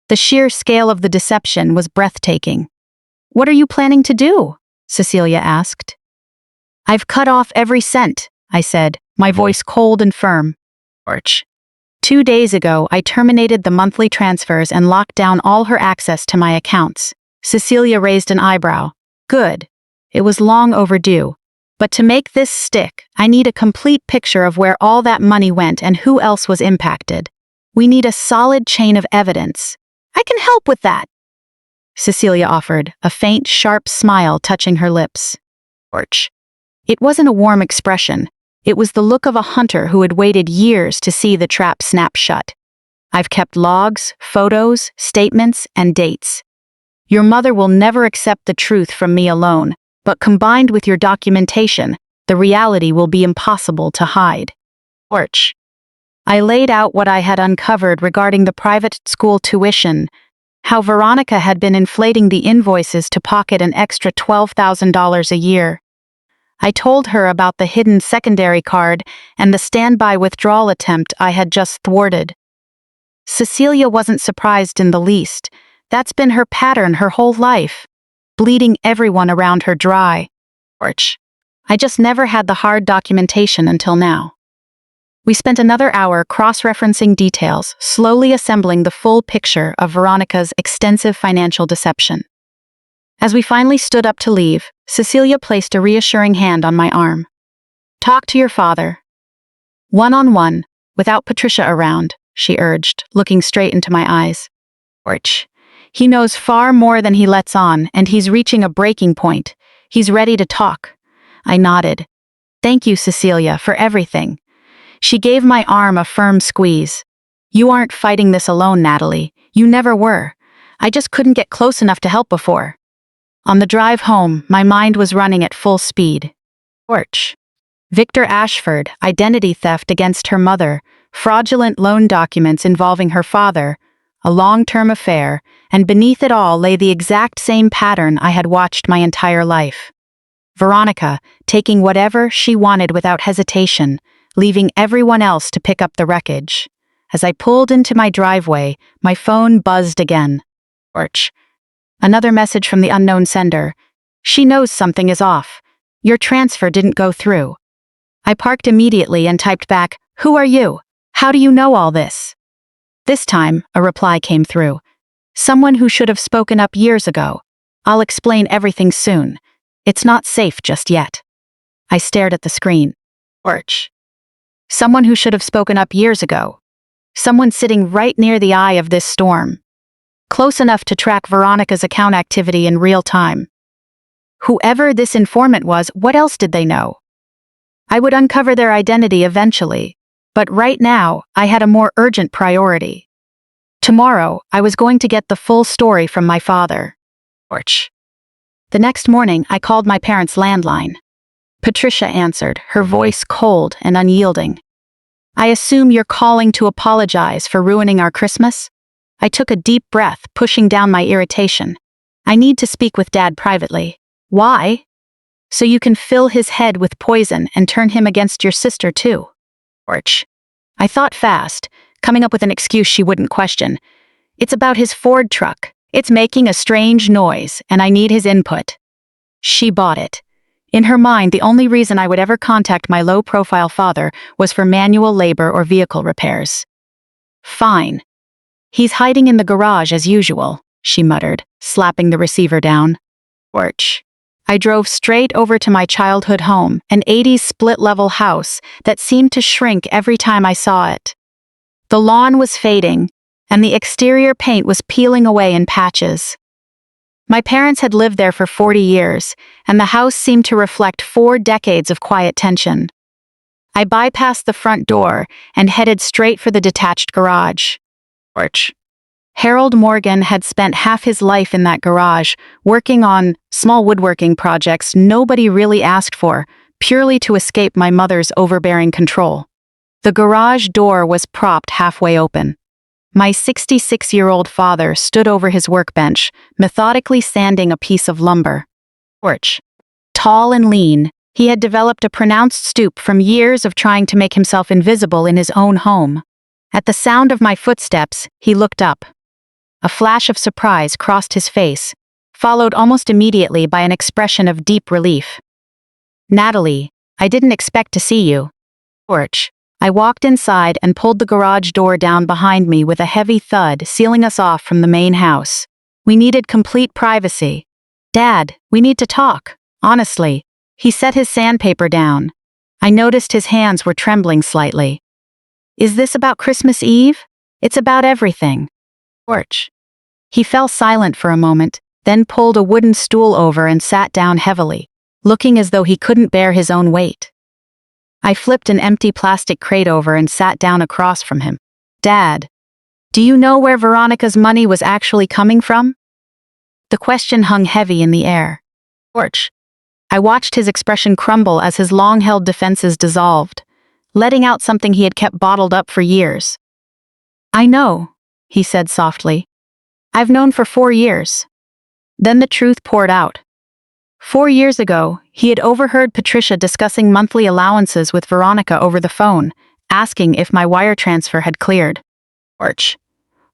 The sheer scale of the deception was breathtaking. "What are you planning to do?" Cecilia asked. "I've cut off every cent," I said, my voice cold and firm. 2 days ago, I terminated the monthly transfers and locked down all her access to my accounts. Cecilia raised an eyebrow. "Good. It was long overdue. But to make this stick, I need a complete picture of where all that money went and who else was impacted. We need a solid chain of evidence." "I can help with that," Cecilia offered, a faint, sharp smile touching her lips. It wasn't a warm expression. It was the look of a hunter who had waited years to see the trap snap shut. "I've kept logs, photos, statements, and dates. Your mother will never accept the truth from me alone, but combined with your documentation, the reality will be impossible to hide." I laid out what I had uncovered regarding the private school tuition, how Veronica had been inflating the invoices to pocket an extra $12,000 a year. I told her about the hidden secondary card and the standby withdrawal attempt I had just thwarted. Cecilia wasn't surprised in the least. That's been her pattern her whole life, bleeding everyone around her dry. I just never had the hard documentation until now. We spent another hour cross-referencing details, slowly assembling the full picture of Veronica's extensive financial deception. As we finally stood up to leave, Cecilia placed a reassuring hand on my arm. "Talk to your father. One-on-one, without Patricia around," she urged, looking straight into my eyes. "He knows far more than he lets on, and he's reaching a breaking point. He's ready to talk." I nodded. "Thank you, Cecilia, for everything." She gave my arm a firm squeeze. "You aren't fighting this alone, Natalie. You never were. I just couldn't get close enough to help before." On the drive home, my mind was running at full speed. Victor Ashford, identity theft against her mother, fraudulent loan documents involving her father, a long-term affair, and beneath it all lay the exact same pattern I had watched my entire life. Veronica, taking whatever she wanted without hesitation, leaving everyone else to pick up the wreckage. As I pulled into my driveway, my phone buzzed again. Another message from the unknown sender. "She knows something is off. Your transfer didn't go through." I parked immediately and typed back, "Who are you? How do you know all this?" This time, a reply came through. "Someone who should have spoken up years ago. I'll explain everything soon. It's not safe just yet." I stared at the screen. Someone who should have spoken up years ago. Someone sitting right near the eye of this storm. Close enough to track Veronica's account activity in real time. Whoever this informant was, what else did they know? I would uncover their identity eventually, but right now, I had a more urgent priority. Tomorrow, I was going to get the full story from my father. The next morning, I called my parents' landline. Patricia answered, her voice cold and unyielding. "I assume you're calling to apologize for ruining our Christmas?" I took a deep breath, pushing down my irritation. "I need to speak with Dad privately." "Why?" "So you can fill his head with poison and turn him against your sister too." I thought fast, coming up with an excuse she wouldn't question. "It's about his Ford truck. It's making a strange noise, and I need his input." She bought it. In her mind, the only reason I would ever contact my low-profile father was for manual labor or vehicle repairs. "Fine. He's hiding in the garage as usual," she muttered, slapping the receiver down. I drove straight over to my childhood home, an 80s split-level house that seemed to shrink every time I saw it. The lawn was fading, and the exterior paint was peeling away in patches. My parents had lived there for 40 years, and the house seemed to reflect 4 decades of quiet tension. I bypassed the front door and headed straight for the detached garage. Harold Morgan had spent half his life in that garage, working on small woodworking projects nobody really asked for, purely to escape my mother's overbearing control. The garage door was propped halfway open. My 66-year-old father stood over his workbench, methodically sanding a piece of lumber. Porch. Tall and lean, he had developed a pronounced stoop from years of trying to make himself invisible in his own home. At the sound of my footsteps, he looked up. A flash of surprise crossed his face, followed almost immediately by an expression of deep relief. "Natalie, I didn't expect to see you." Porch. I walked inside and pulled the garage door down behind me with a heavy thud, sealing us off from the main house. We needed complete privacy. "Dad, we need to talk, honestly." He set his sandpaper down. I noticed his hands were trembling slightly. "Is this about Christmas Eve?" "It's about everything." Porch. He fell silent for a moment, then pulled a wooden stool over and sat down heavily, looking as though he couldn't bear his own weight. I flipped an empty plastic crate over and sat down across from him. "Dad, do you know where Veronica's money was actually coming from?" The question hung heavy in the air. Porch. I watched his expression crumble as his long-held defenses dissolved, letting out something he had kept bottled up for years. "I know," he said softly. "I've known for 4 years." Then the truth poured out. 4 years ago, he had overheard Patricia discussing monthly allowances with Veronica over the phone, asking if my wire transfer had cleared. Porch.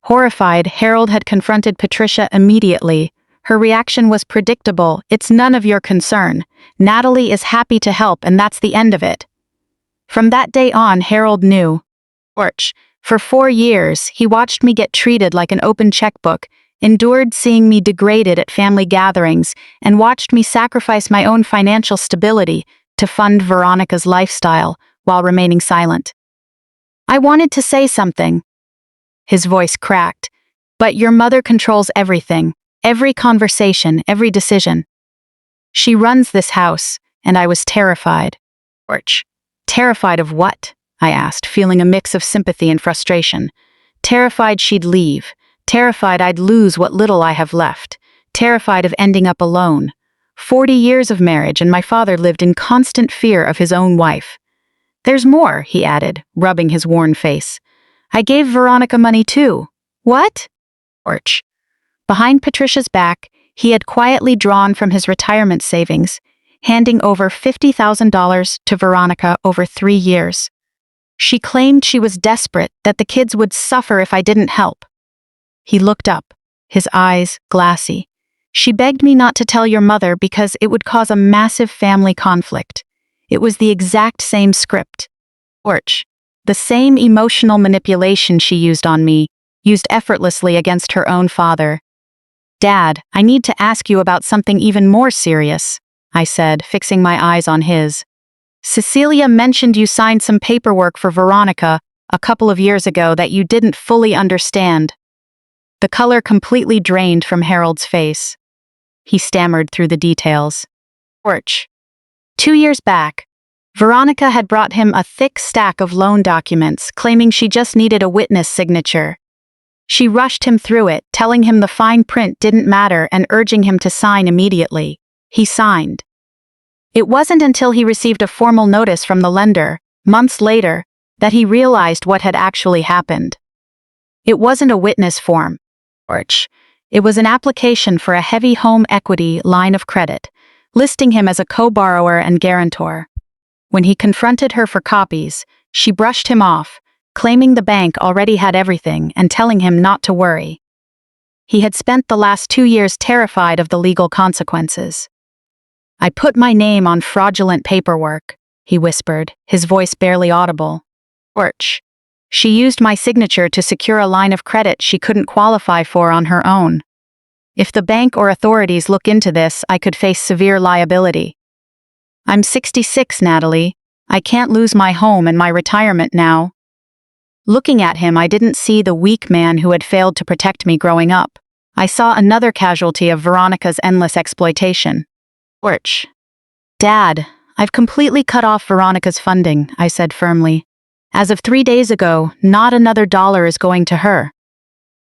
Horrified, Harold had confronted Patricia immediately. Her reaction was predictable. "It's none of your concern. Natalie is happy to help, and that's the end of it." From that day on, Harold knew. Porch. For 4 years, he watched me get treated like an open checkbook, endured seeing me degraded at family gatherings, and watched me sacrifice my own financial stability to fund Veronica's lifestyle while remaining silent. "I wanted to say something." His voice cracked. "But your mother controls everything, every conversation, every decision. She runs this house," and I was terrified. Porch. Terrified of what? I asked, feeling a mix of sympathy and frustration. Terrified she'd leave. Terrified I'd lose what little I have left. Terrified of ending up alone. 40 years of marriage, and my father lived in constant fear of his own wife. "There's more," he added, rubbing his worn face. "I gave Veronica money too." "What?" Porch. Behind Patricia's back, he had quietly drawn from his retirement savings, handing over $50,000 to Veronica over 3 years. She claimed she was desperate, that the kids would suffer if I didn't help. He looked up, his eyes glassy. "She begged me not to tell your mother because it would cause a massive family conflict. It was the exact same script." Porch. The same emotional manipulation she used on me, used effortlessly against her own father. "Dad, I need to ask you about something even more serious," I said, fixing my eyes on his. "Cecilia mentioned you signed some paperwork for Veronica a couple of years ago that you didn't fully understand." The color completely drained from Harold's face. He stammered through the details. Porch. 2 years back, Veronica had brought him a thick stack of loan documents, claiming she just needed a witness signature. She rushed him through it, telling him the fine print didn't matter and urging him to sign immediately. He signed. It wasn't until he received a formal notice from the lender, months later, that he realized what had actually happened. It wasn't a witness form. Porch. It was an application for a heavy home equity line of credit, listing him as a co-borrower and guarantor. When he confronted her for copies, she brushed him off, claiming the bank already had everything and telling him not to worry. He had spent the last 2 years terrified of the legal consequences. "I put my name on fraudulent paperwork," he whispered, his voice barely audible. Porch. She used my signature to secure a line of credit she couldn't qualify for on her own. If the bank or authorities look into this, I could face severe liability. "I'm 66, Natalie. I can't lose my home and my retirement now." Looking at him, I didn't see the weak man who had failed to protect me growing up. I saw another casualty of Veronica's endless exploitation. Porch. "Dad, I've completely cut off Veronica's funding," I said firmly. "As of 3 days ago, not another dollar is going to her."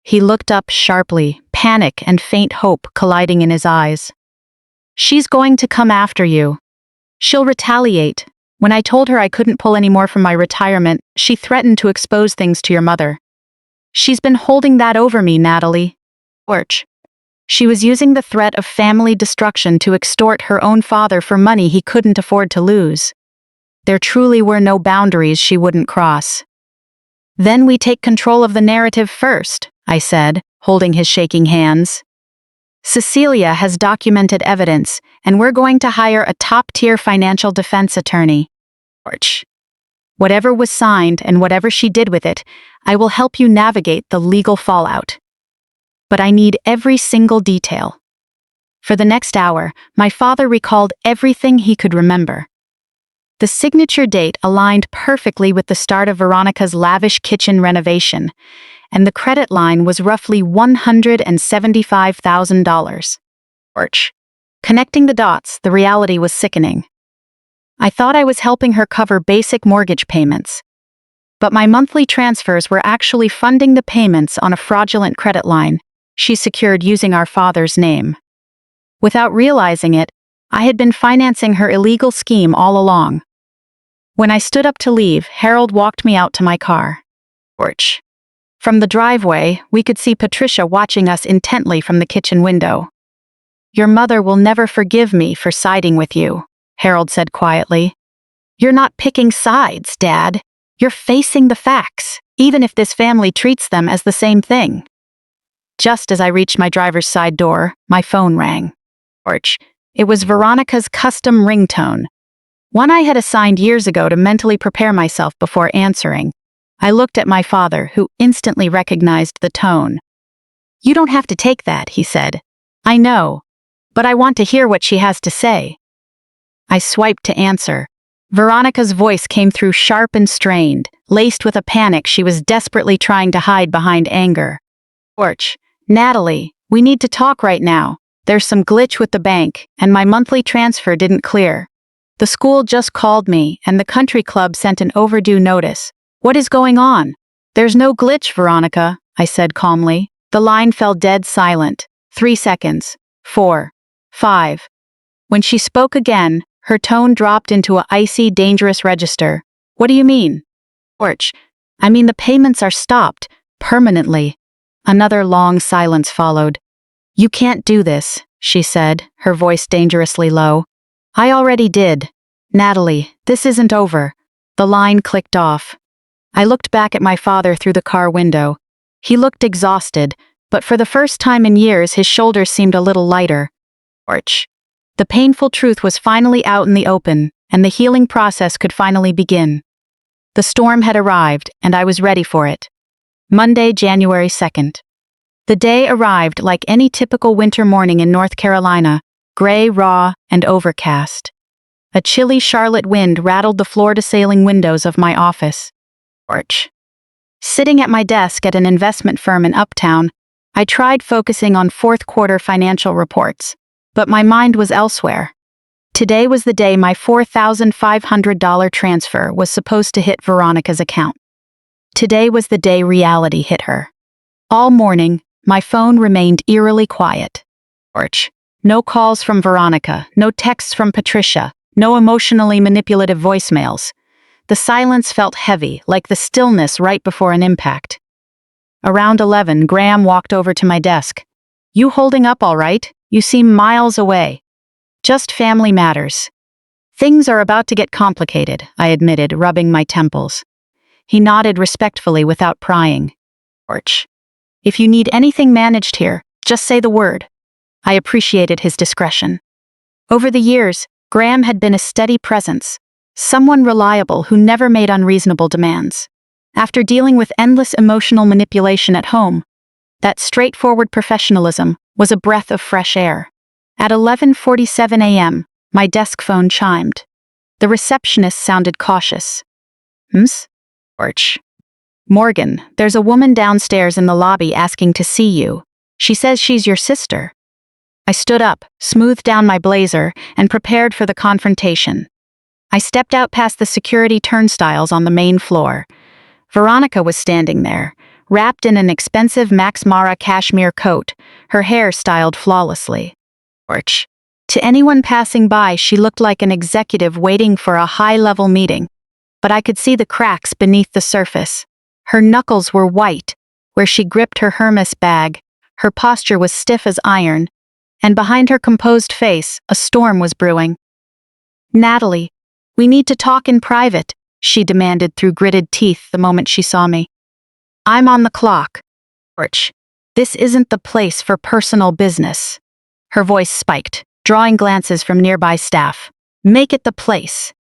He looked up sharply, panic and faint hope colliding in his eyes. "She's going to come after you." She'll retaliate. When I told her I couldn't pull any more from my retirement, she threatened to expose things to your mother. She's been holding that over me, Natalie. Orch. She was using the threat of family destruction to extort her own father for money he couldn't afford to lose. There truly were no boundaries she wouldn't cross. Then we take control of the narrative first, I said, holding his shaking hands. Cecilia has documented evidence, and we're going to hire a top-tier financial defense attorney. Orch. Whatever was signed and whatever she did with it, I will help you navigate the legal fallout. But I need every single detail. For the next hour, my father recalled everything he could remember. The signature date aligned perfectly with the start of Veronica's lavish kitchen renovation, and the credit line was roughly $175,000. Orch. Connecting the dots, the reality was sickening. I thought I was helping her cover basic mortgage payments. But my monthly transfers were actually funding the payments on a fraudulent credit line she secured using our father's name. Without realizing it, I had been financing her illegal scheme all along. When I stood up to leave, Harold walked me out to my car. Orch. From the driveway, we could see Patricia watching us intently from the kitchen window. Your mother will never forgive me for siding with you, Harold said quietly. You're not picking sides, Dad. You're facing the facts, even if this family treats them as the same thing. Just as I reached my driver's side door, my phone rang. Orch. It was Veronica's custom ringtone, one I had assigned years ago to mentally prepare myself before answering. I looked at my father, who instantly recognized the tone. You don't have to take that, he said. I know, but I want to hear what she has to say. I swiped to answer. Veronica's voice came through sharp and strained, laced with a panic she was desperately trying to hide behind anger. Orch. Natalie, we need to talk right now. There's some glitch with the bank, and my monthly transfer didn't clear. The school just called me, and the country club sent an overdue notice. What is going on? There's no glitch, Veronica, I said calmly. The line fell dead silent. 3 seconds. 4. 5. When she spoke again, her tone dropped into a icy, dangerous register. What do you mean? Orch. I mean the payments are stopped. Permanently. Another long silence followed. You can't do this, she said, her voice dangerously low. I already did. Natalie, this isn't over. The line clicked off. I looked back at my father through the car window. He looked exhausted, but for the first time in years his shoulders seemed a little lighter. Orch. The painful truth was finally out in the open, and the healing process could finally begin. The storm had arrived, and I was ready for it. Monday, January 2nd. The day arrived like any typical winter morning in North Carolina, gray, raw, and overcast. A chilly Charlotte wind rattled the floor-to-ceiling windows of my office. Orch. Sitting at my desk at an investment firm in Uptown, I tried focusing on fourth-quarter financial reports, but my mind was elsewhere. Today was the day my $4,500 transfer was supposed to hit Veronica's account. Today was the day reality hit her. All morning, my phone remained eerily quiet. Orch. No calls from Veronica, no texts from Patricia, no emotionally manipulative voicemails. The silence felt heavy, like the stillness right before an impact. Around 11, Graham walked over to my desk. You holding up all right? You seem miles away. Just family matters. Things are about to get complicated, I admitted, rubbing my temples. He nodded respectfully without prying. Orch. If you need anything managed here, just say the word. I appreciated his discretion. Over the years, Graham had been a steady presence, someone reliable who never made unreasonable demands. After dealing with endless emotional manipulation at home, that straightforward professionalism was a breath of fresh air. At 11:47 a.m., my desk phone chimed. The receptionist sounded cautious. Orch. Morgan, there's a woman downstairs in the lobby asking to see you. She says she's your sister. I stood up, smoothed down my blazer, and prepared for the confrontation. I stepped out past the security turnstiles on the main floor. Veronica was standing there, wrapped in an expensive Max Mara cashmere coat, her hair styled flawlessly. Orch. To anyone passing by, she looked like an executive waiting for a high-level meeting, but I could see the cracks beneath the surface. Her knuckles were white, where she gripped her Hermes bag. Her posture was stiff as iron, and behind her composed face, a storm was brewing. "Natalie, we need to talk in private," she demanded through gritted teeth the moment she saw me. "I'm on the clock. Porch. This isn't the place for personal business." Her voice spiked, drawing glances from nearby staff. "Make it the place.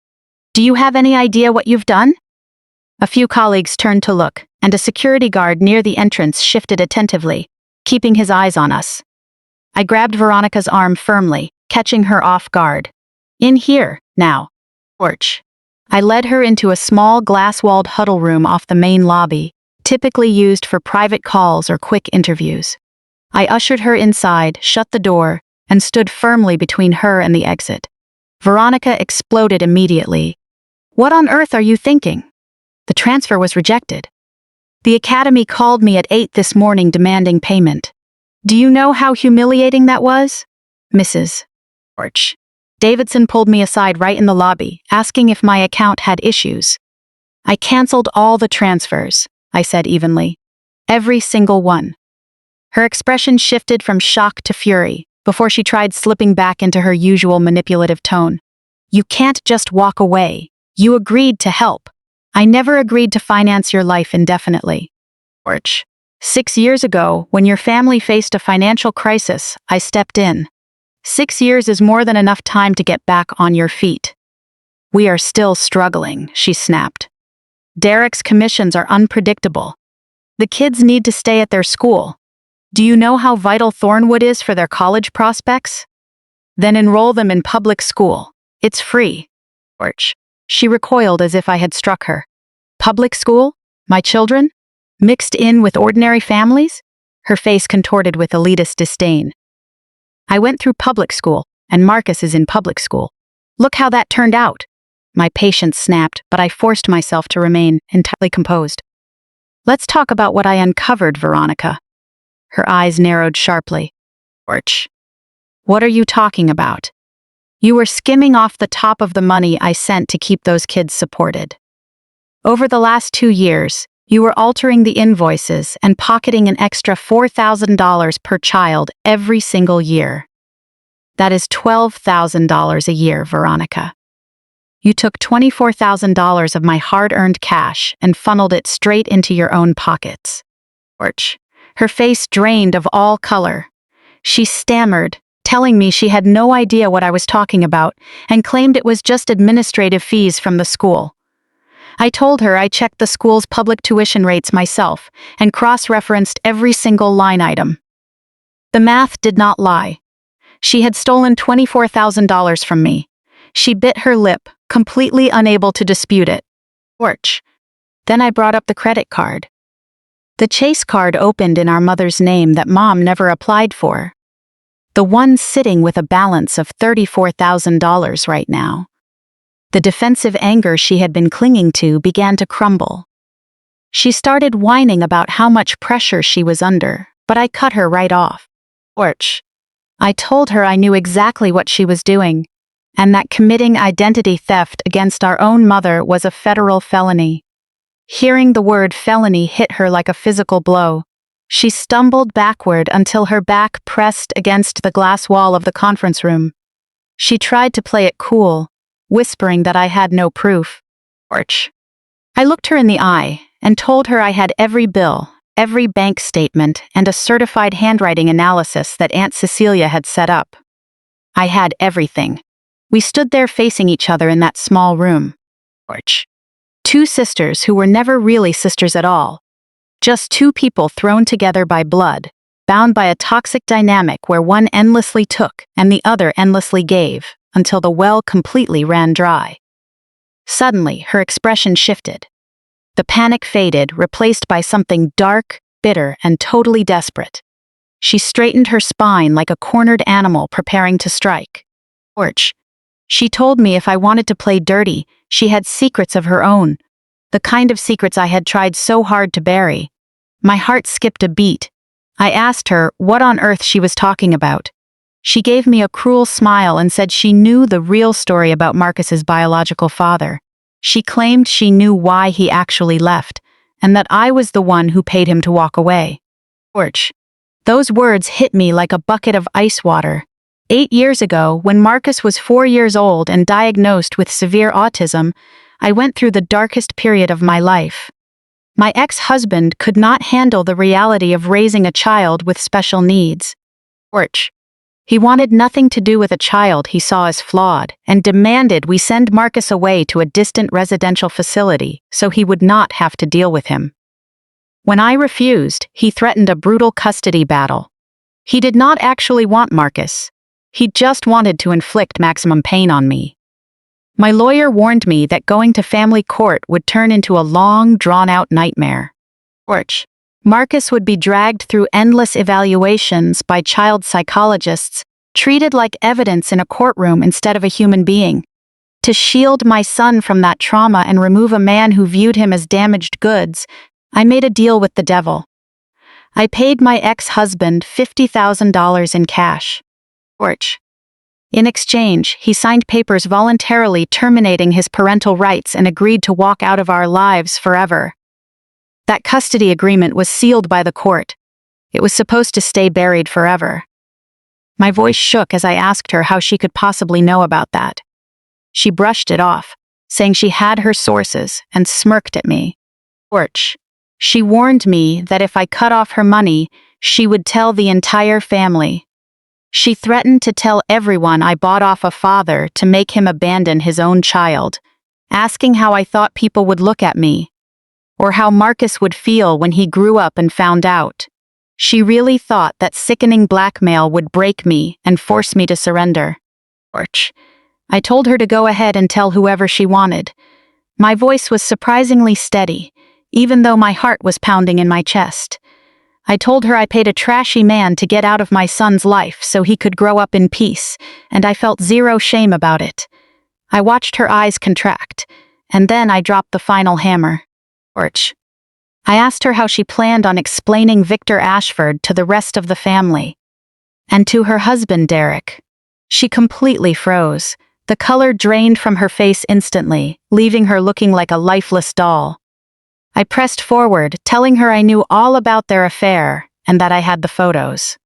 Do you have any idea what you've done?" A few colleagues turned to look, and a security guard near the entrance shifted attentively, keeping his eyes on us. I grabbed Veronica's arm firmly, catching her off guard. "In here, now." Porch. I led her into a small glass-walled huddle room off the main lobby, typically used for private calls or quick interviews. I ushered her inside, shut the door, and stood firmly between her and the exit. Veronica exploded immediately. "What on earth are you thinking? The transfer was rejected. The academy called me at 8 this morning demanding payment. Do you know how humiliating that was?" "Mrs. Porch." Davidson pulled me aside right in the lobby, asking if my account had issues. "I canceled all the transfers," I said evenly. "Every single one." Her expression shifted from shock to fury, before she tried slipping back into her usual manipulative tone. "You can't just walk away. You agreed to help. I never agreed to finance your life indefinitely." Porch. 6 years ago, when your family faced a financial crisis, I stepped in. 6 years is more than enough time to get back on your feet. "We are still struggling," she snapped. "Derek's commissions are unpredictable. The kids need to stay at their school. Do you know how vital Thornwood is for their college prospects? Then enroll them in public school. It's free." Porch. She recoiled as if I had struck her. "Public school? My children? Mixed in with ordinary families?" Her face contorted with elitist disdain. "I went through public school, and Marcus is in public school. Look how that turned out." My patience snapped, but I forced myself to remain entirely composed. "Let's talk about what I uncovered, Veronica." Her eyes narrowed sharply. "Porch. What are you talking about?" "You were skimming off the top of the money I sent to keep those kids supported. Over the last 2 years, you were altering the invoices and pocketing an extra $4,000 per child every single year. That is $12,000 a year, Veronica. You took $24,000 of my hard-earned cash and funneled it straight into your own pockets." Porch. Her face drained of all color. She stammered, telling me she had no idea what I was talking about, and claimed it was just administrative fees from the school. I told her I checked the school's public tuition rates myself and cross-referenced every single line item. The math did not lie. She had stolen $24,000 from me. She bit her lip, completely unable to dispute it. Porch. Then I brought up the credit card. The Chase card opened in our mother's name that Mom never applied for. The one sitting with a balance of $34,000 right now. The defensive anger she had been clinging to began to crumble. She started whining about how much pressure she was under, but I cut her right off. Porch. I told her I knew exactly what she was doing, and that committing identity theft against our own mother was a federal felony. Hearing the word felony hit her like a physical blow. She stumbled backward until her back pressed against the glass wall of the conference room. She tried to play it cool, whispering that I had no proof. Porch. I looked her in the eye and told her I had every bill, every bank statement, and a certified handwriting analysis that Aunt Cecilia had set up. I had everything. We stood there facing each other in that small room. Porch. 2 sisters who were never really sisters at all. Just 2 people thrown together by blood, bound by a toxic dynamic where one endlessly took and the other endlessly gave, until the well completely ran dry. Suddenly, her expression shifted. The panic faded, replaced by something dark, bitter, and totally desperate. She straightened her spine like a cornered animal preparing to strike. Porch. She told me if I wanted to play dirty, she had secrets of her own, the kind of secrets I had tried so hard to bury. My heart skipped a beat. I asked her what on earth she was talking about. She gave me a cruel smile and said she knew the real story about Marcus's biological father. She claimed she knew why he actually left, and that I was the one who paid him to walk away. Ouch. Those words hit me like a bucket of ice water. 8 years ago, when Marcus was 4 years old and diagnosed with severe autism, I went through the darkest period of my life. My ex-husband could not handle the reality of raising a child with special needs. Ouch. He wanted nothing to do with a child he saw as flawed and demanded we send Marcus away to a distant residential facility so he would not have to deal with him. When I refused, he threatened a brutal custody battle. He did not actually want Marcus. He just wanted to inflict maximum pain on me. My lawyer warned me that going to family court would turn into a long, drawn-out nightmare. Ouch. Marcus would be dragged through endless evaluations by child psychologists, treated like evidence in a courtroom instead of a human being. To shield my son from that trauma and remove a man who viewed him as damaged goods, I made a deal with the devil. I paid my ex-husband $50,000 in cash. Ouch. In exchange, he signed papers voluntarily terminating his parental rights and agreed to walk out of our lives forever. That custody agreement was sealed by the court. It was supposed to stay buried forever. My voice shook as I asked her how she could possibly know about that. She brushed it off, saying she had her sources, and smirked at me. Ouch. She warned me that if I cut off her money, she would tell the entire family. She threatened to tell everyone I bought off a father to make him abandon his own child, asking how I thought people would look at me, or how Marcus would feel when he grew up and found out. She really thought that sickening blackmail would break me and force me to surrender. Ouch. I told her to go ahead and tell whoever she wanted. My voice was surprisingly steady, even though my heart was pounding in my chest. I told her I paid a trashy man to get out of my son's life so he could grow up in peace, and I felt zero shame about it. I watched her eyes contract, and then I dropped the final hammer. Ouch. I asked her how she planned on explaining Victor Ashford to the rest of the family. And to her husband, Derek. She completely froze. The color drained from her face instantly, leaving her looking like a lifeless doll. I pressed forward, telling her I knew all about their affair and that I had the photos.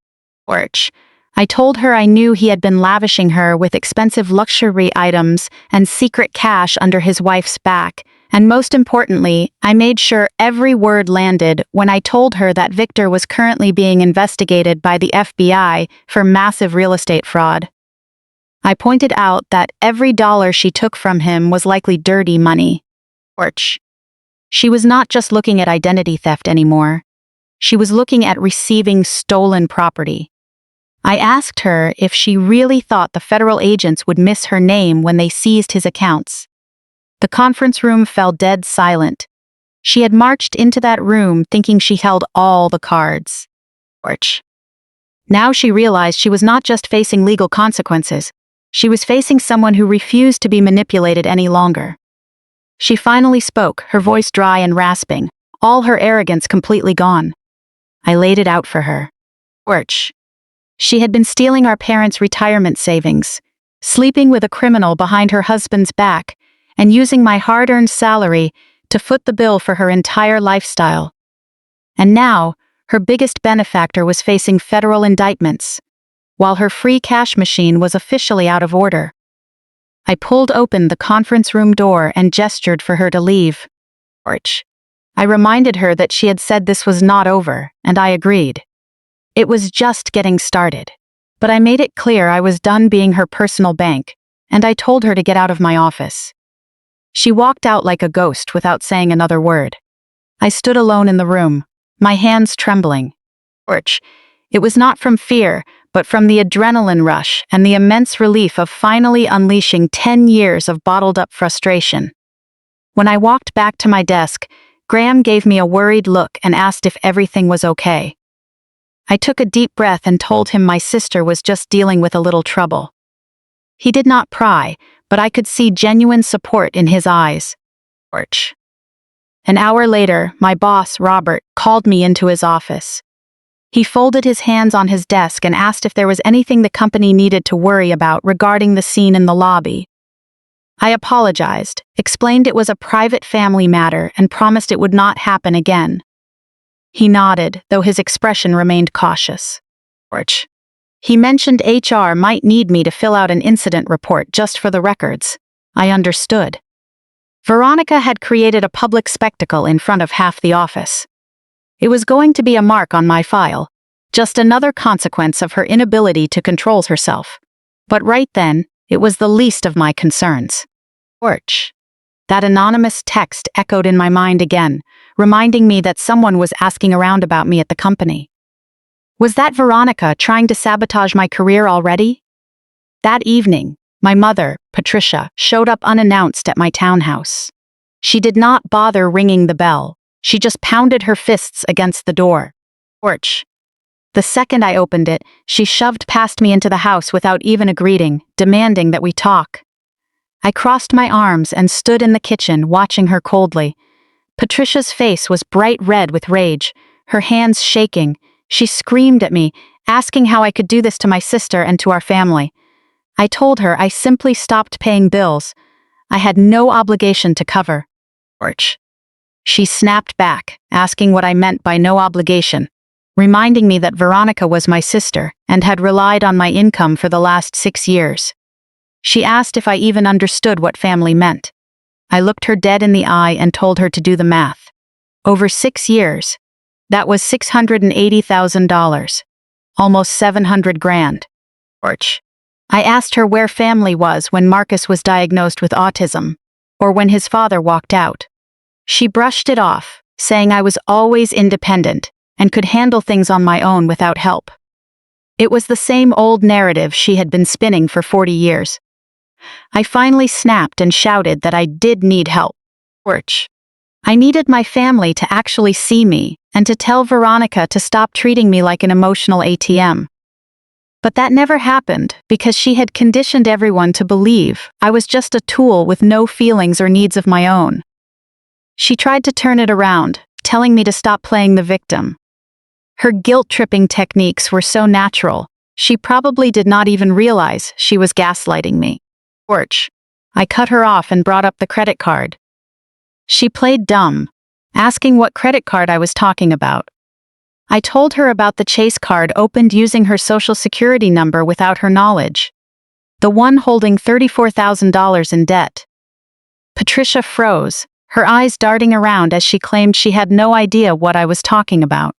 Ouch. I told her I knew he had been lavishing her with expensive luxury items and secret cash under his wife's back, and most importantly, I made sure every word landed when I told her that Victor was currently being investigated by the FBI for massive real estate fraud. I pointed out that every dollar she took from him was likely dirty money. Ouch. She was not just looking at identity theft anymore. She was looking at receiving stolen property. I asked her if she really thought the federal agents would miss her name when they seized his accounts. The conference room fell dead silent. She had marched into that room thinking she held all the cards. Ouch. Now she realized she was not just facing legal consequences. She was facing someone who refused to be manipulated any longer. She finally spoke, her voice dry and rasping, all her arrogance completely gone. I laid it out for her. Ouch. She had been stealing our parents' retirement savings, sleeping with a criminal behind her husband's back, and using my hard-earned salary to foot the bill for her entire lifestyle. And now, her biggest benefactor was facing federal indictments, while her free cash machine was officially out of order. I pulled open the conference room door and gestured for her to leave. Ouch. I reminded her that she had said this was not over, and I agreed. It was just getting started. But I made it clear I was done being her personal bank, and I told her to get out of my office. She walked out like a ghost without saying another word. I stood alone in the room, my hands trembling. Ouch. It was not from fear, but from the adrenaline rush and the immense relief of finally unleashing 10 years of bottled-up frustration. When I walked back to my desk, Graham gave me a worried look and asked if everything was okay. I took a deep breath and told him my sister was just dealing with a little trouble. He did not pry, but I could see genuine support in his eyes. Ouch. An hour later, my boss, Robert, called me into his office. He folded his hands on his desk and asked if there was anything the company needed to worry about regarding the scene in the lobby. I apologized, explained it was a private family matter, and promised it would not happen again. He nodded, though his expression remained cautious. He mentioned HR might need me to fill out an incident report just for the records. I understood. Veronica had created a public spectacle in front of half the office. It was going to be a mark on my file, just another consequence of her inability to control herself. But right then, it was the least of my concerns. That anonymous text echoed in my mind again, reminding me that someone was asking around about me at the company. Was that Veronica trying to sabotage my career already? That evening, my mother, Patricia, showed up unannounced at my townhouse. She did not bother ringing the bell. She just pounded her fists against the door. The second I opened it, she shoved past me into the house without even a greeting, demanding that we talk. I crossed my arms and stood in the kitchen, watching her coldly. Patricia's face was bright red with rage, her hands shaking. She screamed at me, asking how I could do this to my sister and to our family. I told her I simply stopped paying bills. I had no obligation to cover. She snapped back, asking what I meant by no obligation, reminding me that Veronica was my sister and had relied on my income for the last 6 years. She asked if I even understood what family meant. I looked her dead in the eye and told her to do the math. Over 6 years, that was $680,000, almost 700 grand. I asked her where family was when Marcus was diagnosed with autism, or when his father walked out. She brushed it off, saying I was always independent and could handle things on my own without help. It was the same old narrative she had been spinning for 40 years. I finally snapped and shouted that I did need help. I needed my family to actually see me and to tell Veronica to stop treating me like an emotional ATM. But that never happened because she had conditioned everyone to believe I was just a tool with no feelings or needs of my own. She tried to turn it around, telling me to stop playing the victim. Her guilt-tripping techniques were so natural, she probably did not even realize she was gaslighting me. I cut her off and brought up the credit card. She played dumb, asking what credit card I was talking about. I told her about the Chase card opened using her social security number without her knowledge. The one holding $34,000 in debt. Patricia froze, her eyes darting around as she claimed she had no idea what I was talking about.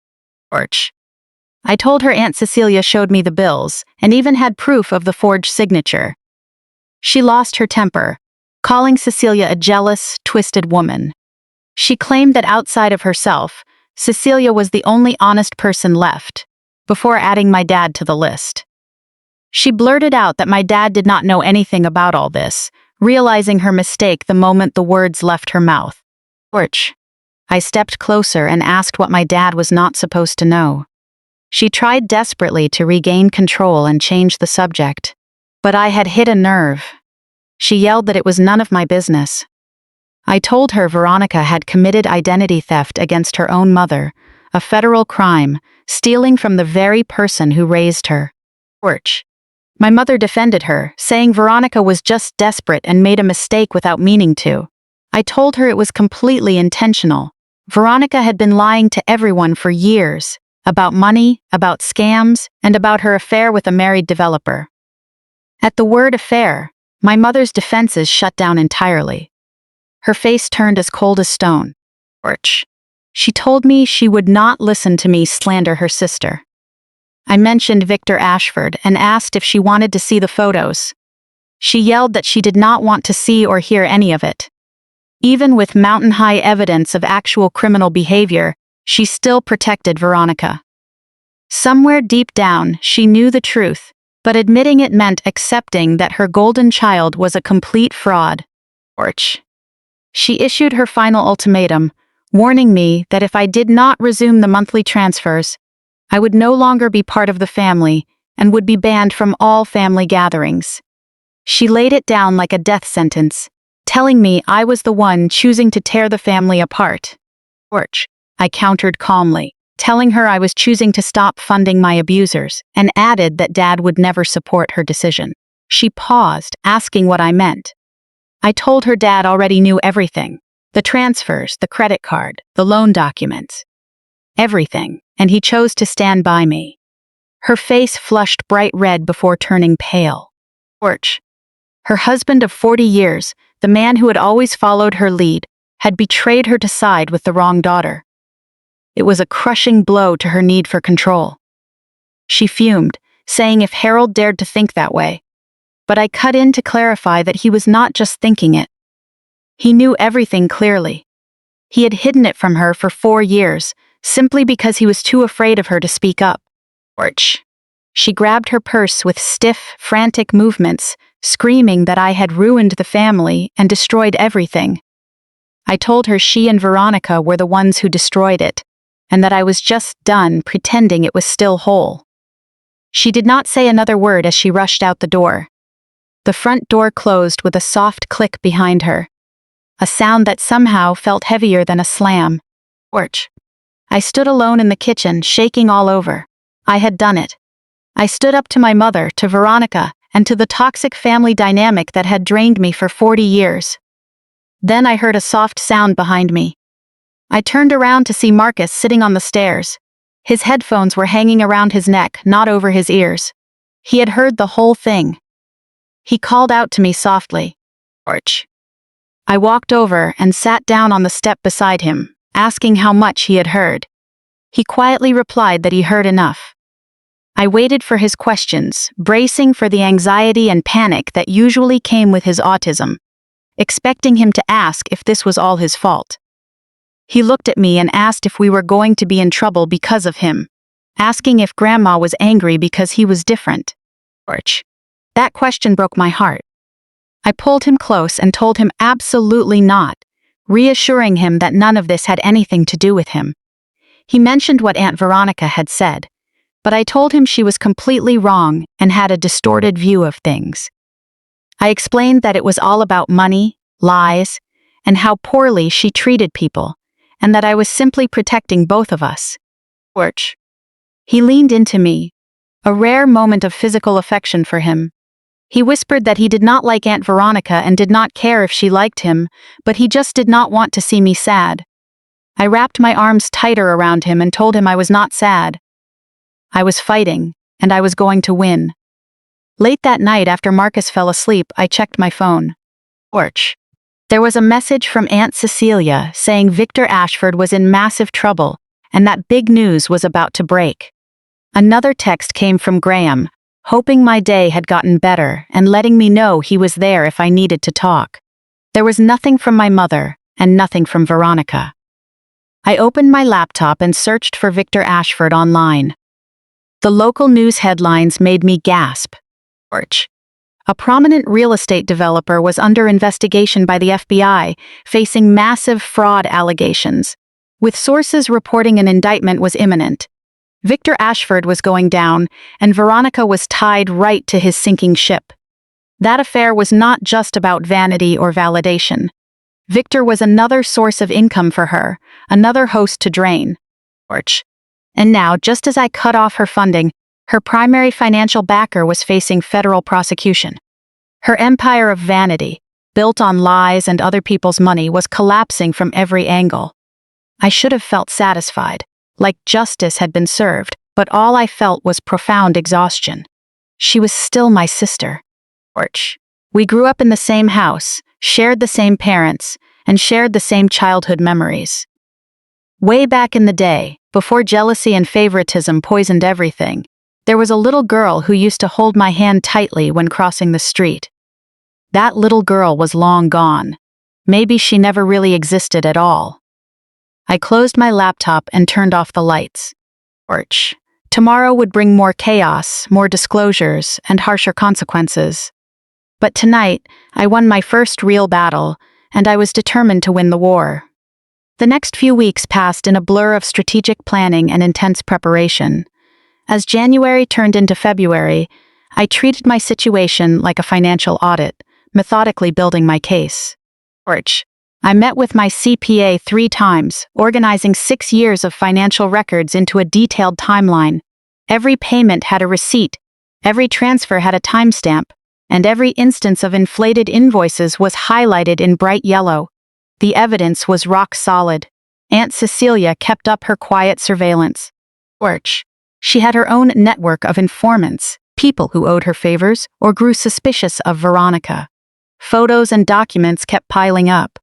I told her Aunt Cecilia showed me the bills and even had proof of the forged signature. She lost her temper, calling Cecilia a jealous, twisted woman. She claimed that outside of herself, Cecilia was the only honest person left, before adding my dad to the list. She blurted out that my dad did not know anything about all this, realizing her mistake the moment the words left her mouth. I stepped closer and asked what my dad was not supposed to know. She tried desperately to regain control and change the subject, but I had hit a nerve. She yelled that it was none of my business. I told her Veronica had committed identity theft against her own mother, a federal crime, stealing from the very person who raised her. My mother defended her, saying Veronica was just desperate and made a mistake without meaning to. I told her it was completely intentional. Veronica had been lying to everyone for years, about money, about scams, and about her affair with a married developer. At the word affair, my mother's defenses shut down entirely. Her face turned as cold as stone. She told me she would not listen to me slander her sister. I mentioned Victor Ashford and asked if she wanted to see the photos. She yelled that she did not want to see or hear any of it. Even with mountain-high evidence of actual criminal behavior, she still protected Veronica. Somewhere deep down, she knew the truth, but admitting it meant accepting that her golden child was a complete fraud. She issued her final ultimatum, warning me that if I did not resume the monthly transfers, I would no longer be part of the family and would be banned from all family gatherings. She laid it down like a death sentence, telling me I was the one choosing to tear the family apart. I countered calmly. telling her I was choosing to stop funding my abusers, and added that Dad would never support her decision. She paused, asking what I meant. I told her Dad already knew everything. The transfers, the credit card, the loan documents. Everything, and he chose to stand by me. Her face flushed bright red before turning pale. George, her husband of 40 years, the man who had always followed her lead, had betrayed her to side with the wrong daughter. It was a crushing blow to her need for control. She fumed, saying if Harold dared to think that way. But I cut in to clarify that he was not just thinking it. He knew everything clearly. He had hidden it from her for 4 years, simply because he was too afraid of her to speak up. George. She grabbed her purse with stiff, frantic movements, screaming that I had ruined the family and destroyed everything. I told her she and Veronica were the ones who destroyed it, and that I was just done pretending it was still whole. She did not say another word as she rushed out the door. The front door closed with a soft click behind her, a sound that somehow felt heavier than a slam. George. I stood alone in the kitchen, shaking all over. I had done it. I stood up to my mother, to Veronica, and to the toxic family dynamic that had drained me for 40 years. Then I heard a soft sound behind me. I turned around to see Marcus sitting on the stairs. His headphones were hanging around his neck, not over his ears. He had heard the whole thing. He called out to me softly, "George." I walked over and sat down on the step beside him, asking how much he had heard. He quietly replied that he heard enough. I waited for his questions, bracing for the anxiety and panic that usually came with his autism, expecting him to ask if this was all his fault. He looked at me and asked if we were going to be in trouble because of him, asking if Grandma was angry because he was different. George. That question broke my heart. I pulled him close and told him absolutely not, reassuring him that none of this had anything to do with him. He mentioned what Aunt Veronica had said, but I told him she was completely wrong and had a distorted view of things. I explained that it was all about money, lies, and how poorly she treated people, and that I was simply protecting both of us. George. He leaned into me, a rare moment of physical affection for him. He whispered that he did not like Aunt Veronica and did not care if she liked him, but he just did not want to see me sad. I wrapped my arms tighter around him and told him I was not sad. I was fighting, and I was going to win. Late that night after Marcus fell asleep, I checked my phone. George. There was a message from Aunt Cecilia saying Victor Ashford was in massive trouble and that big news was about to break. Another text came from Graham, hoping my day had gotten better and letting me know he was there if I needed to talk. There was nothing from my mother and nothing from Veronica. I opened my laptop and searched for Victor Ashford online. The local news headlines made me gasp. George. A prominent real estate developer was under investigation by the FBI, facing massive fraud allegations, with sources reporting an indictment was imminent. Victor Ashford was going down, and Veronica was tied right to his sinking ship. That affair was not just about vanity or validation. Victor was another source of income for her, another host to drain. George. And now, just as I cut off her funding, her primary financial backer was facing federal prosecution. Her empire of vanity, built on lies and other people's money, was collapsing from every angle. I should have felt satisfied, like justice had been served, but all I felt was profound exhaustion. She was still my sister. George. We grew up in the same house, shared the same parents, and shared the same childhood memories. Way back in the day, before jealousy and favoritism poisoned everything, there was a little girl who used to hold my hand tightly when crossing the street. That little girl was long gone. Maybe she never really existed at all. I closed my laptop and turned off the lights. George. Tomorrow would bring more chaos, more disclosures, and harsher consequences. But tonight, I won my first real battle, and I was determined to win the war. The next few weeks passed in a blur of strategic planning and intense preparation. As January turned into February, I treated my situation like a financial audit, methodically building my case. George. I met with my CPA 3 times, organizing 6 years of financial records into a detailed timeline. Every payment had a receipt, every transfer had a timestamp, and every instance of inflated invoices was highlighted in bright yellow. The evidence was rock solid. Aunt Cecilia kept up her quiet surveillance. She had her own network of informants, people who owed her favors or grew suspicious of Veronica. Photos and documents kept piling up.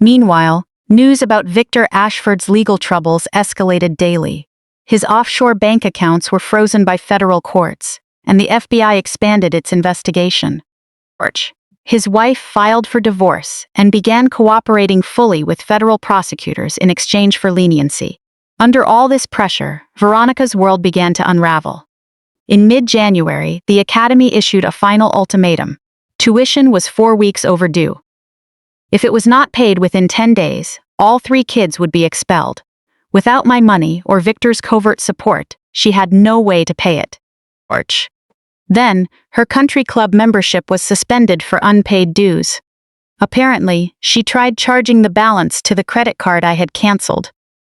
Meanwhile, news about Victor Ashford's legal troubles escalated daily. His offshore bank accounts were frozen by federal courts, and the FBI expanded its investigation. His wife filed for divorce and began cooperating fully with federal prosecutors in exchange for leniency. Under all this pressure, Veronica's world began to unravel. In mid-January, the Academy issued a final ultimatum. Tuition was 4 weeks overdue. If it was not paid within 10 days, all 3 kids would be expelled. Without my money or Victor's covert support, she had no way to pay it. Then, her country club membership was suspended for unpaid dues. Apparently, she tried charging the balance to the credit card I had canceled,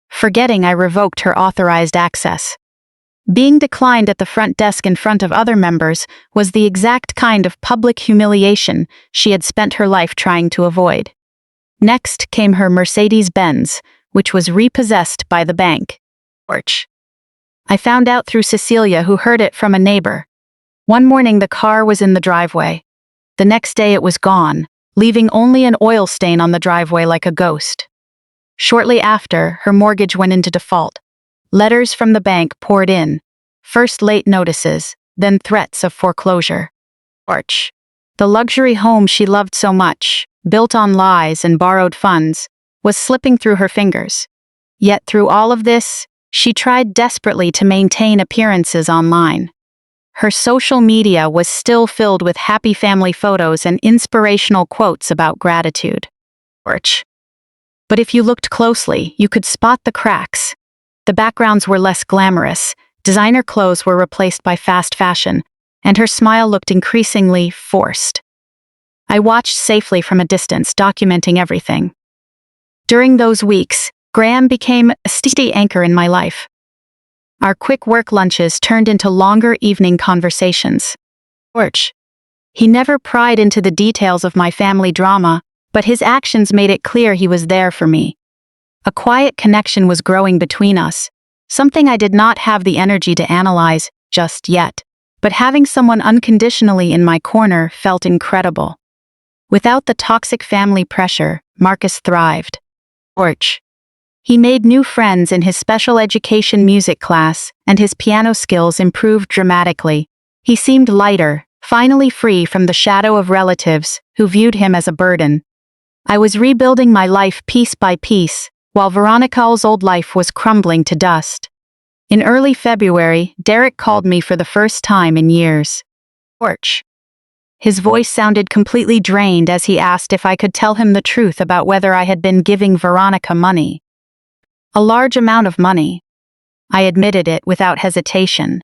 forgetting I revoked her authorized access. Being declined at the front desk in front of other members was the exact kind of public humiliation she had spent her life trying to avoid. Next came her Mercedes-Benz, which was repossessed by the bank. I found out through Cecilia, who heard it from a neighbor. One morning the car was in the driveway. The next day it was gone, leaving only an oil stain on the driveway like a ghost. Shortly after, her mortgage went into default. Letters from the bank poured in, first late notices, then threats of foreclosure. The luxury home she loved so much, built on lies and borrowed funds, was slipping through her fingers. Yet through all of this, she tried desperately to maintain appearances online. Her social media was still filled with happy family photos and inspirational quotes about gratitude. But if you looked closely, you could spot the cracks. The backgrounds were less glamorous, designer clothes were replaced by fast fashion, and her smile looked increasingly forced. I watched safely from a distance, documenting everything. During those weeks, Graham became a steady anchor in my life. Our quick work lunches turned into longer evening conversations. He never pried into the details of my family drama, but his actions made it clear he was there for me. A quiet connection was growing between us, something I did not have the energy to analyze just yet, but having someone unconditionally in my corner felt incredible. Without the toxic family pressure, Marcus thrived. He made new friends in his special education music class, and his piano skills improved dramatically. He seemed lighter, finally free from the shadow of relatives who viewed him as a burden. I was rebuilding my life piece by piece, while Veronica's old life was crumbling to dust. In early February, Derek called me for the first time in years. His voice sounded completely drained as he asked if I could tell him the truth about whether I had been giving Veronica money. A large amount of money. I admitted it without hesitation.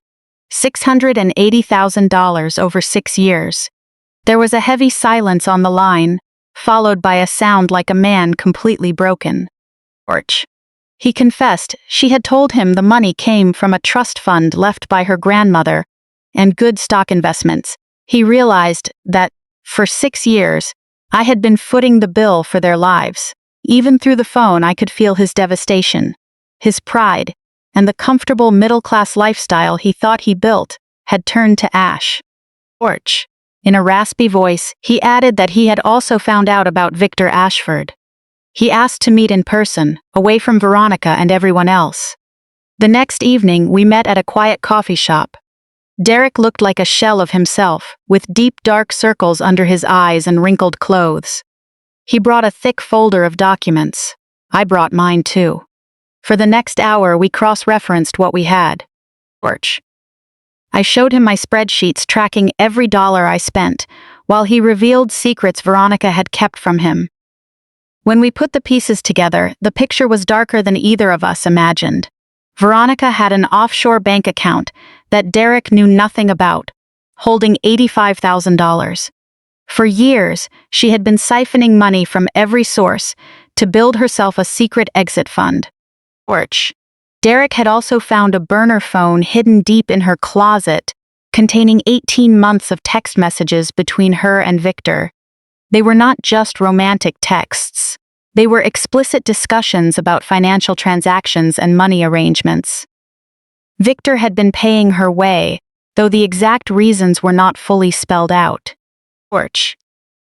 $680,000 over 6 years. There was a heavy silence on the line, followed by a sound like a man completely broken. He confessed she had told him the money came from a trust fund left by her grandmother and good stock investments. He realized that, for 6 years, I had been footing the bill for their lives. Even through the phone I could feel his devastation. His pride, and the comfortable middle-class lifestyle he thought he built, had turned to ash. In a raspy voice, he added that he had also found out about Victor Ashford. He asked to meet in person, away from Veronica and everyone else. The next evening we met at a quiet coffee shop. Derek looked like a shell of himself, with deep dark circles under his eyes and wrinkled clothes. He brought a thick folder of documents. I brought mine too. For the next hour we cross-referenced what we had. I showed him my spreadsheets tracking every dollar I spent, while he revealed secrets Veronica had kept from him. When we put the pieces together, the picture was darker than either of us imagined. Veronica had an offshore bank account that Derek knew nothing about, holding $85,000. For years, she had been siphoning money from every source to build herself a secret exit fund. Porch. Derek had also found a burner phone hidden deep in her closet, containing 18 months of text messages between her and Victor. They were not just romantic texts. They were explicit discussions about financial transactions and money arrangements. Victor had been paying her way, though the exact reasons were not fully spelled out. Porch.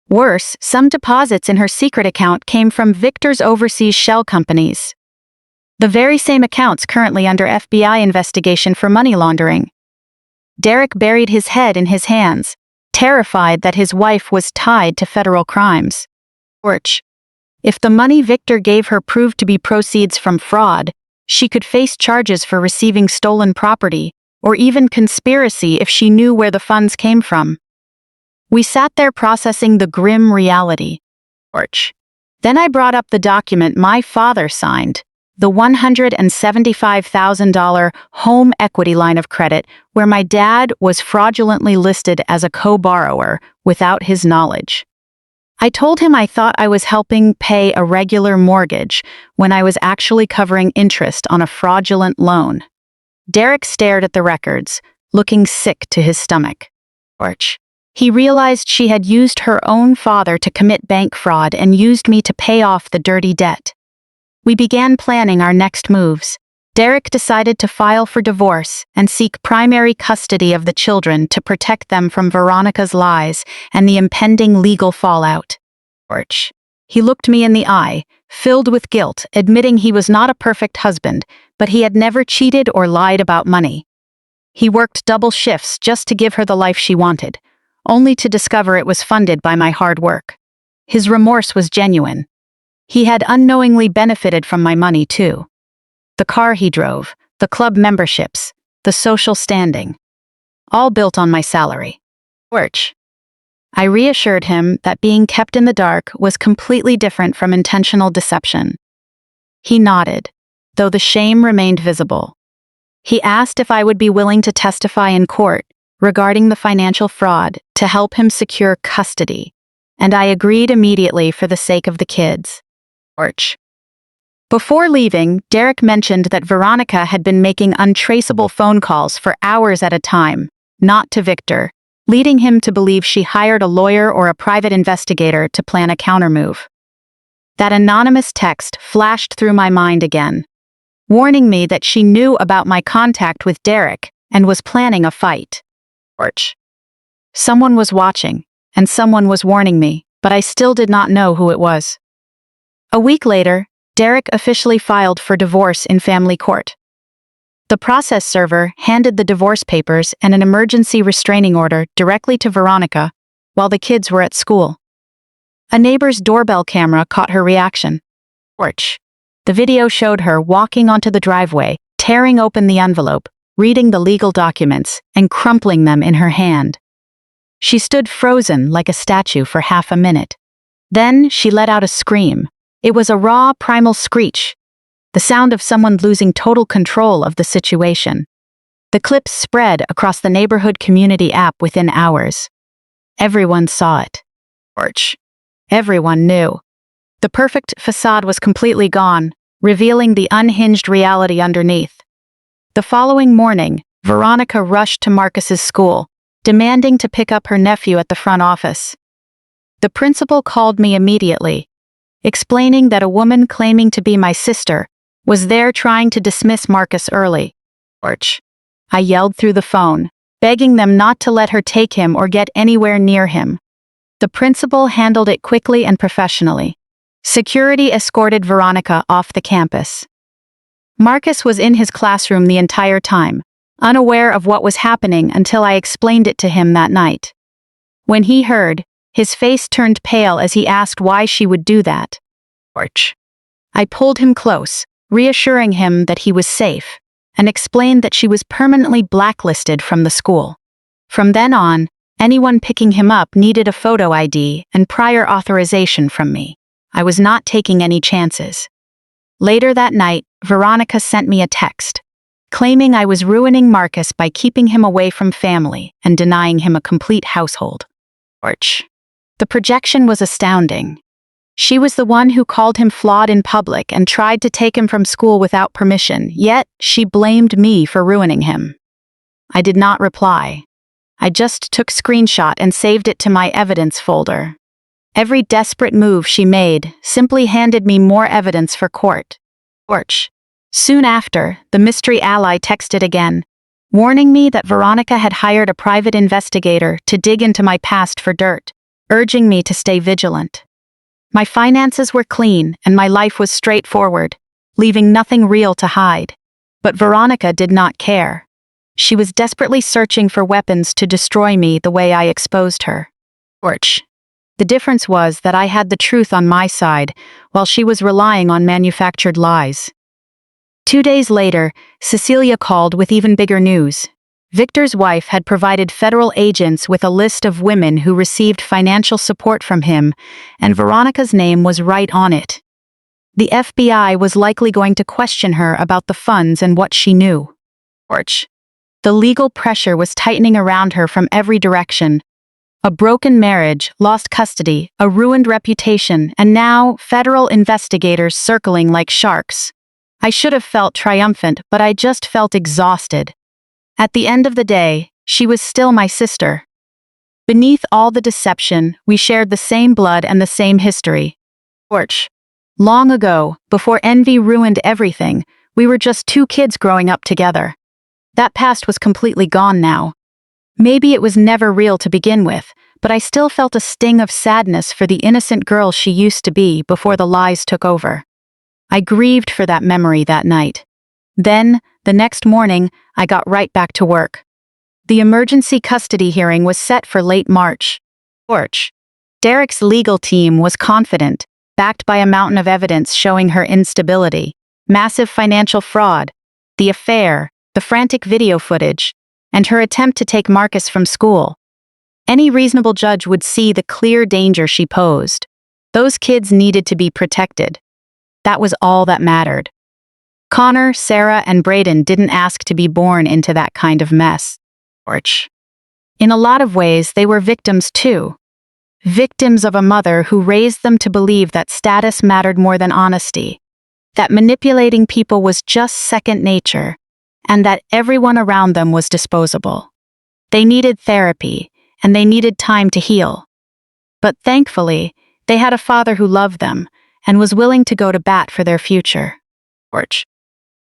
Worse, some deposits in her secret account came from Victor's overseas shell companies. The very same accounts currently under FBI investigation for money laundering. Derek buried his head in his hands, terrified that his wife was tied to federal crimes. Porch. If the money Victor gave her proved to be proceeds from fraud, she could face charges for receiving stolen property, or even conspiracy if she knew where the funds came from. We sat there processing the grim reality. Porch. Then I brought up the document my father signed, the $175,000 home equity line of credit, where my dad was fraudulently listed as a co-borrower without his knowledge. I told him I thought I was helping pay a regular mortgage when I was actually covering interest on a fraudulent loan. Derek stared at the records, looking sick to his stomach. Porch. He realized she had used her own father to commit bank fraud and used me to pay off the dirty debt. We began planning our next moves. Derek decided to file for divorce and seek primary custody of the children to protect them from Veronica's lies and the impending legal fallout. Porch. He looked me in the eye, filled with guilt, admitting he was not a perfect husband, but he had never cheated or lied about money. He worked double shifts just to give her the life she wanted, only to discover it was funded by my hard work. His remorse was genuine. He had unknowingly benefited from my money, too. The car he drove, the club memberships, the social standing. All built on my salary. Porch. I reassured him that being kept in the dark was completely different from intentional deception. He nodded, though the shame remained visible. He asked if I would be willing to testify in court regarding the financial fraud to help him secure custody, and I agreed immediately for the sake of the kids. Porch. Before leaving, Derek mentioned that Veronica had been making untraceable phone calls for hours at a time, not to Victor, leading him to believe she hired a lawyer or a private investigator to plan a countermove. That anonymous text flashed through my mind again, warning me that she knew about my contact with Derek and was planning a fight. Porch. Someone was watching, and someone was warning me, but I still did not know who it was. A week later, Derek officially filed for divorce in family court. The process server handed the divorce papers and an emergency restraining order directly to Veronica while the kids were at school. A neighbor's doorbell camera caught her reaction. Porch. The video showed her walking onto the driveway, tearing open the envelope, reading the legal documents, and crumpling them in her hand. She stood frozen like a statue for half a minute. Then she let out a scream. It was a raw, primal screech, the sound of someone losing total control of the situation. The clip spread across the neighborhood community app within hours. Everyone saw it. Porch. Everyone knew. The perfect facade was completely gone, revealing the unhinged reality underneath. The following morning, Veronica rushed to Marcus's school, demanding to pick up her nephew at the front office. The principal called me immediately, explaining that a woman claiming to be my sister was there trying to dismiss Marcus early. Porch. I yelled through the phone, begging them not to let her take him or get anywhere near him. The principal handled it quickly and professionally. Security escorted Veronica off the campus. Marcus was in his classroom the entire time, unaware of what was happening until I explained it to him that night. When he heard, his face turned pale as he asked why she would do that. Porch. I pulled him close, reassuring him that he was safe, and explained that she was permanently blacklisted from the school. From then on, anyone picking him up needed a photo ID and prior authorization from me. I was not taking any chances. Later that night, Veronica sent me a text, claiming I was ruining Marcus by keeping him away from family and denying him a complete household. Porch. The projection was astounding. She was the one who called him flawed in public and tried to take him from school without permission, yet she blamed me for ruining him. I did not reply. I just took screenshot and saved it to my evidence folder. Every desperate move she made simply handed me more evidence for court. Soon after, the mystery ally texted again, warning me that Veronica had hired a private investigator to dig into my past for dirt, urging me to stay vigilant. My finances were clean and my life was straightforward, leaving nothing real to hide. But Veronica did not care. She was desperately searching for weapons to destroy me the way I exposed her. The difference was that I had the truth on my side, while she was relying on manufactured lies. 2 days later, Cecilia called with even bigger news. Victor's wife had provided federal agents with a list of women who received financial support from him, and Veronica's name was right on it. The FBI was likely going to question her about the funds and what she knew. The legal pressure was tightening around her from every direction. A broken marriage, lost custody, a ruined reputation, and now federal investigators circling like sharks. I should have felt triumphant, but I just felt exhausted. At the end of the day, she was still my sister. Beneath all the deception, we shared the same blood and the same history. Long ago, before envy ruined everything, we were just 2 kids growing up together. That past was completely gone now. Maybe it was never real to begin with, but I still felt a sting of sadness for the innocent girl she used to be before the lies took over. I grieved for that memory that night. Then, the next morning, I got right back to work. The emergency custody hearing was set for late March. Derek's legal team was confident, backed by a mountain of evidence showing her instability, massive financial fraud, the affair, the frantic video footage, and her attempt to take Marcus from school. Any reasonable judge would see the clear danger she posed. Those kids needed to be protected. That was all that mattered. Connor, Sarah, and Braden didn't ask to be born into that kind of mess. In a lot of ways, they were victims too. Victims of a mother who raised them to believe that status mattered more than honesty, that manipulating people was just second nature, and that everyone around them was disposable. They needed therapy, and they needed time to heal. But thankfully, they had a father who loved them and was willing to go to bat for their future.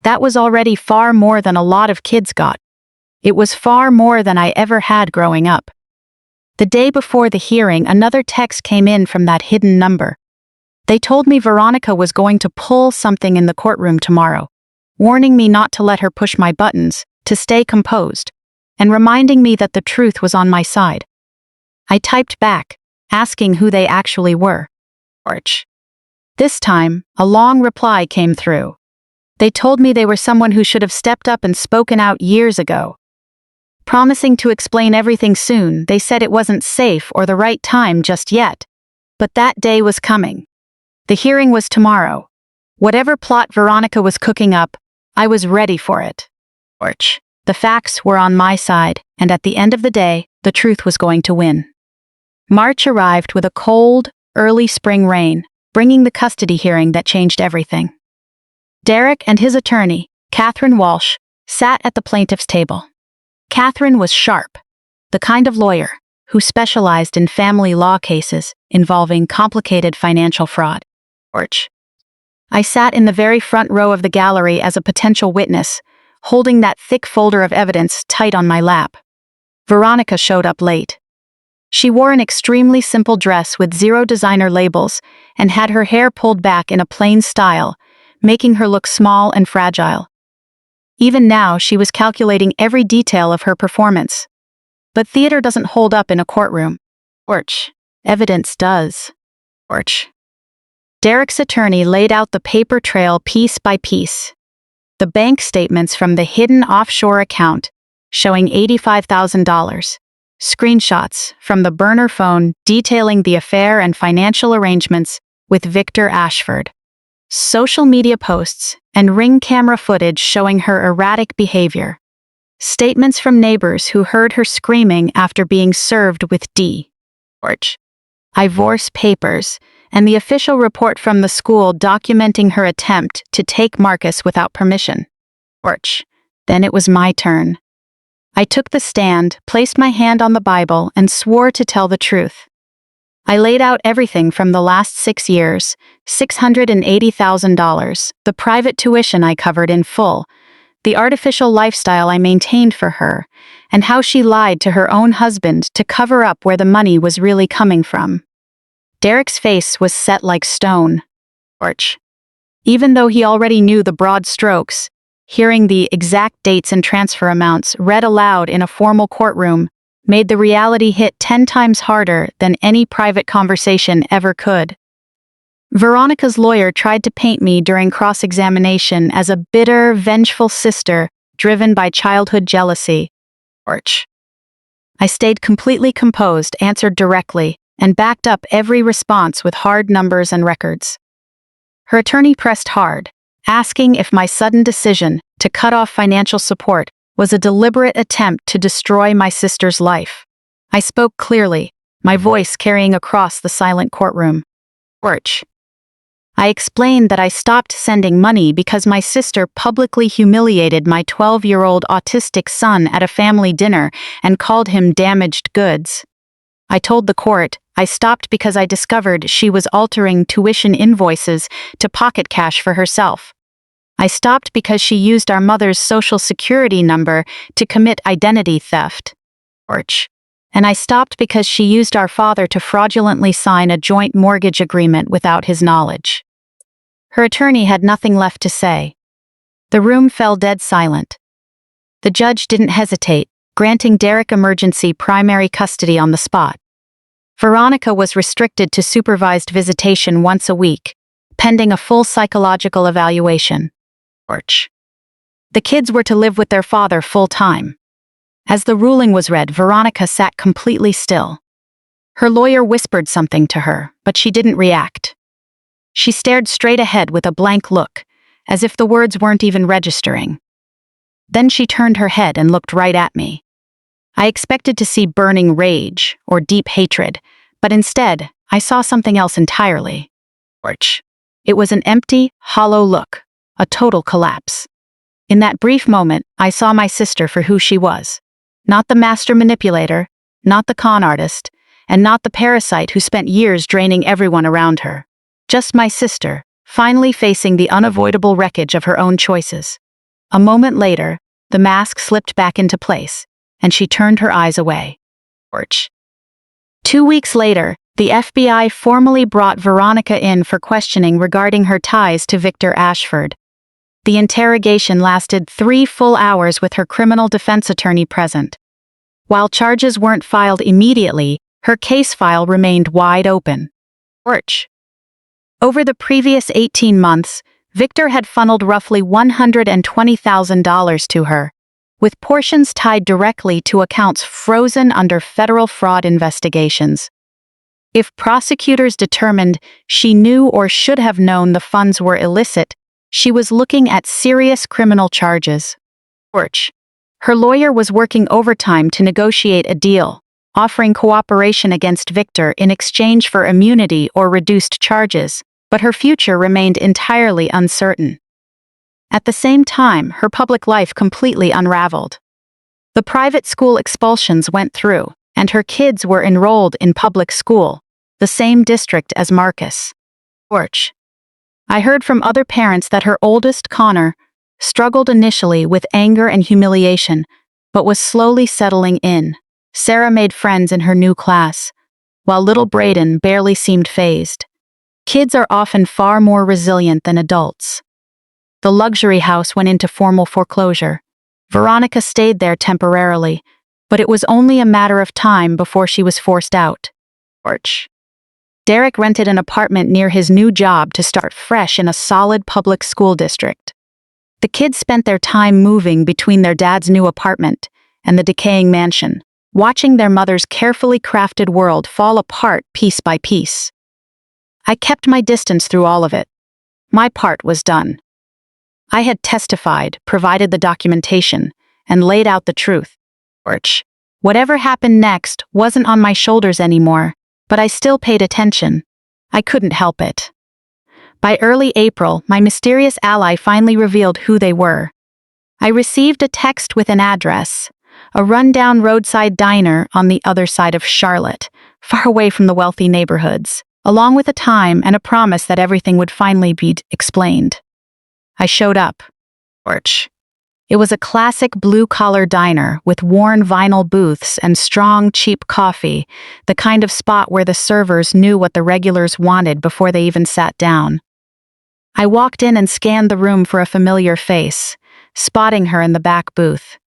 That was already far more than a lot of kids got. It was far more than I ever had growing up. The day before the hearing, another text came in from that hidden number. They told me Veronica was going to pull something in the courtroom tomorrow, warning me not to let her push my buttons, to stay composed, and reminding me that the truth was on my side. I typed back, asking who they actually were. This time, a long reply came through. They told me they were someone who should have stepped up and spoken out years ago. Promising to explain everything soon, they said it wasn't safe or the right time just yet. But that day was coming. The hearing was tomorrow. Whatever plot Veronica was cooking up, I was ready for it. The facts were on my side, and at the end of the day, the truth was going to win. March arrived with a cold, early spring rain, bringing the custody hearing that changed everything. Derek and his attorney, Catherine Walsh, sat at the plaintiff's table. Catherine was sharp, the kind of lawyer who specialized in family law cases involving complicated financial fraud. I sat in the very front row of the gallery as a potential witness, holding that thick folder of evidence tight on my lap. Veronica showed up late. She wore an extremely simple dress with 0 designer labels and had her hair pulled back in a plain style, making her look small and fragile. Even now, she was calculating every detail of her performance. But theater doesn't hold up in a courtroom. Evidence does. Derek's attorney laid out the paper trail piece by piece. The bank statements from the hidden offshore account, showing $85,000. Screenshots from the burner phone detailing the affair and financial arrangements with Victor Ashford. Social media posts and ring camera footage showing her erratic behavior. Statements from neighbors who heard her screaming after being served with D. divorce papers, and the official report from the school documenting her attempt to take Marcus without permission. Then it was my turn. I took the stand, placed my hand on the Bible, and swore to tell the truth. I laid out everything from the last 6 years, $680,000, the private tuition I covered in full, the artificial lifestyle I maintained for her, and how she lied to her own husband to cover up where the money was really coming from. Derek's face was set like stone. Even though he already knew the broad strokes, hearing the exact dates and transfer amounts read aloud in a formal courtroom made the reality hit 10 times harder than any private conversation ever could. Veronica's lawyer tried to paint me during cross-examination as a bitter, vengeful sister driven by childhood jealousy. I stayed completely composed, answered directly, and backed up every response with hard numbers and records. Her attorney pressed hard, asking if my sudden decision to cut off financial support was a deliberate attempt to destroy my sister's life. I spoke clearly, my voice carrying across the silent courtroom. I explained that I stopped sending money because my sister publicly humiliated my 12-year-old autistic son at a family dinner and called him damaged goods. I told the court I stopped because I discovered she was altering tuition invoices to pocket cash for herself. I stopped because she used our mother's social security number to commit identity theft. And I stopped because she used our father to fraudulently sign a joint mortgage agreement without his knowledge. Her attorney had nothing left to say. The room fell dead silent. The judge didn't hesitate, granting Derek emergency primary custody on the spot. Veronica was restricted to supervised visitation once a week, pending a full psychological evaluation. The kids were to live with their father full-time. As the ruling was read, Veronica sat completely still. Her lawyer whispered something to her, but she didn't react. She stared straight ahead with a blank look, as if the words weren't even registering. Then she turned her head and looked right at me. I expected to see burning rage or deep hatred, but instead, I saw something else entirely. It was an empty, hollow look, a total collapse. In that brief moment, I saw my sister for who she was. Not the master manipulator, not the con artist, and not the parasite who spent years draining everyone around her. Just my sister, finally facing the unavoidable wreckage of her own choices. A moment later, the mask slipped back into place, and she turned her eyes away. 2 weeks later, the FBI formally brought Veronica in for questioning regarding her ties to Victor Ashford. The interrogation lasted 3 full hours with her criminal defense attorney present. While charges weren't filed immediately, her case file remained wide open. Over the previous 18 months, Victor had funneled roughly $120,000 to her, with portions tied directly to accounts frozen under federal fraud investigations. If prosecutors determined she knew or should have known the funds were illicit, she was looking at serious criminal charges. Her lawyer was working overtime to negotiate a deal, offering cooperation against Victor in exchange for immunity or reduced charges, but her future remained entirely uncertain. At the same time, her public life completely unraveled. The private school expulsions went through, and her kids were enrolled in public school, the same district as Marcus. I heard from other parents that her oldest, Connor, struggled initially with anger and humiliation, but was slowly settling in. Sarah made friends in her new class, while little Braden barely seemed fazed. Kids are often far more resilient than adults. The luxury house went into formal foreclosure. Veronica stayed there temporarily, but it was only a matter of time before she was forced out. Derek rented an apartment near his new job to start fresh in a solid public school district. The kids spent their time moving between their dad's new apartment and the decaying mansion, watching their mother's carefully crafted world fall apart piece by piece. I kept my distance through all of it. My part was done. I had testified, provided the documentation, and laid out the truth. Whatever happened next wasn't on my shoulders anymore. but I still paid attention. I couldn't help it. By early April, my mysterious ally finally revealed who they were. I received a text with an address, a rundown roadside diner on the other side of Charlotte, far away from the wealthy neighborhoods, along with a time and a promise that everything would finally be explained. I showed up. It was a classic blue-collar diner with worn vinyl booths and strong, cheap coffee, the kind of spot where the servers knew what the regulars wanted before they even sat down. I walked in and scanned the room for a familiar face, spotting her in the back booth.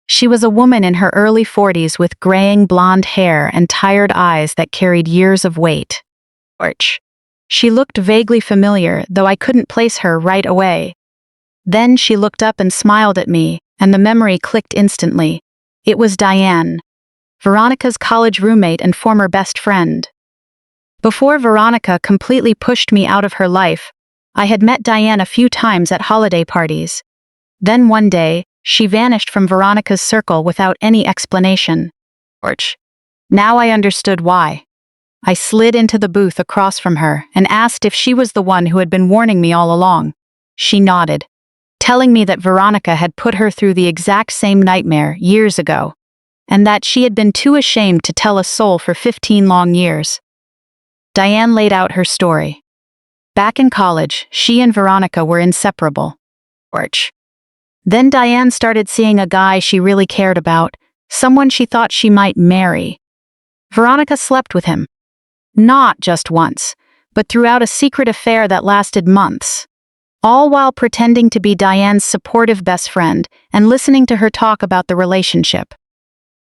She was a woman in her early 40s with graying blonde hair and tired eyes that carried years of weight. She looked vaguely familiar, though I couldn't place her right away. Then she looked up and smiled at me, and the memory clicked instantly. It was Diane, Veronica's college roommate and former best friend. Before Veronica completely pushed me out of her life, I had met Diane a few times at holiday parties. Then one day, she vanished from Veronica's circle without any explanation. Now I understood why. I slid into the booth across from her and asked if she was the one who had been warning me all along. She nodded, telling me that Veronica had put her through the exact same nightmare years ago, and that she had been too ashamed to tell a soul for 15 long years. Diane laid out her story. Back in college, she and Veronica were inseparable. Then Diane started seeing a guy she really cared about, someone she thought she might marry. Veronica slept with him. Not just once, but throughout a secret affair that lasted months, all while pretending to be Diane's supportive best friend and listening to her talk about the relationship.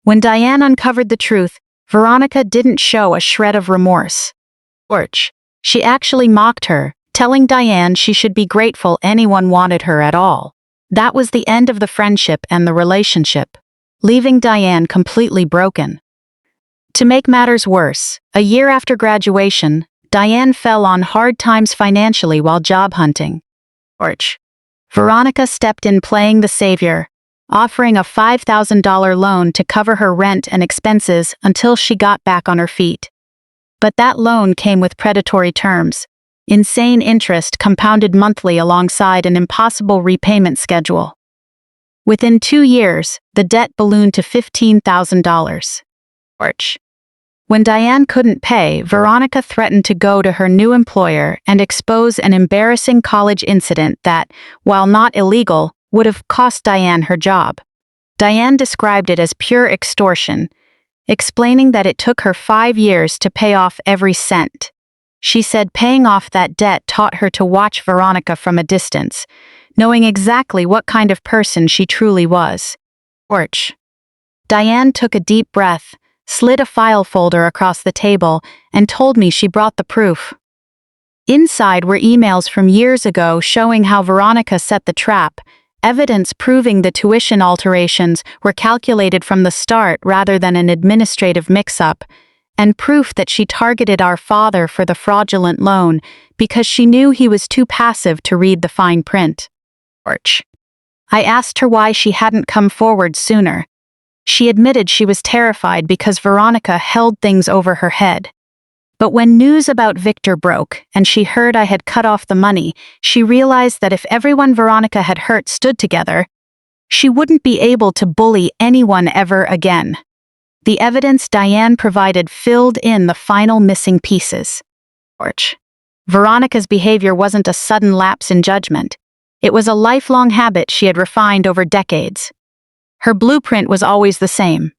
When Diane uncovered the truth, Veronica didn't show a shred of remorse. She actually mocked her, telling Diane she should be grateful anyone wanted her at all. That was the end of the friendship and the relationship, leaving Diane completely broken. To make matters worse, a year after graduation, Diane fell on hard times financially while job hunting. Veronica stepped in playing the savior, offering a $5,000 loan to cover her rent and expenses until she got back on her feet. But that loan came with predatory terms, insane interest compounded monthly alongside an impossible repayment schedule. Within 2 years, the debt ballooned to $15,000. When Diane couldn't pay, Veronica threatened to go to her new employer and expose an embarrassing college incident that, while not illegal, would have cost Diane her job. Diane described it as pure extortion, explaining that it took her 5 years to pay off every cent. She said paying off that debt taught her to watch Veronica from a distance, knowing exactly what kind of person she truly was. Diane took a deep breath, slid a file folder across the table, and told me she brought the proof. Inside were emails from years ago showing how Veronica set the trap, evidence proving the tuition alterations were calculated from the start rather than an administrative mix-up, and proof that she targeted our father for the fraudulent loan because she knew he was too passive to read the fine print. I asked her why she hadn't come forward sooner. She admitted she was terrified because Veronica held things over her head. But when news about Victor broke and she heard I had cut off the money, she realized that if everyone Veronica had hurt stood together, she wouldn't be able to bully anyone ever again. The evidence Diane provided filled in the final missing pieces. Veronica's behavior wasn't a sudden lapse in judgment. It was a lifelong habit she had refined over decades. Her blueprint was always the same: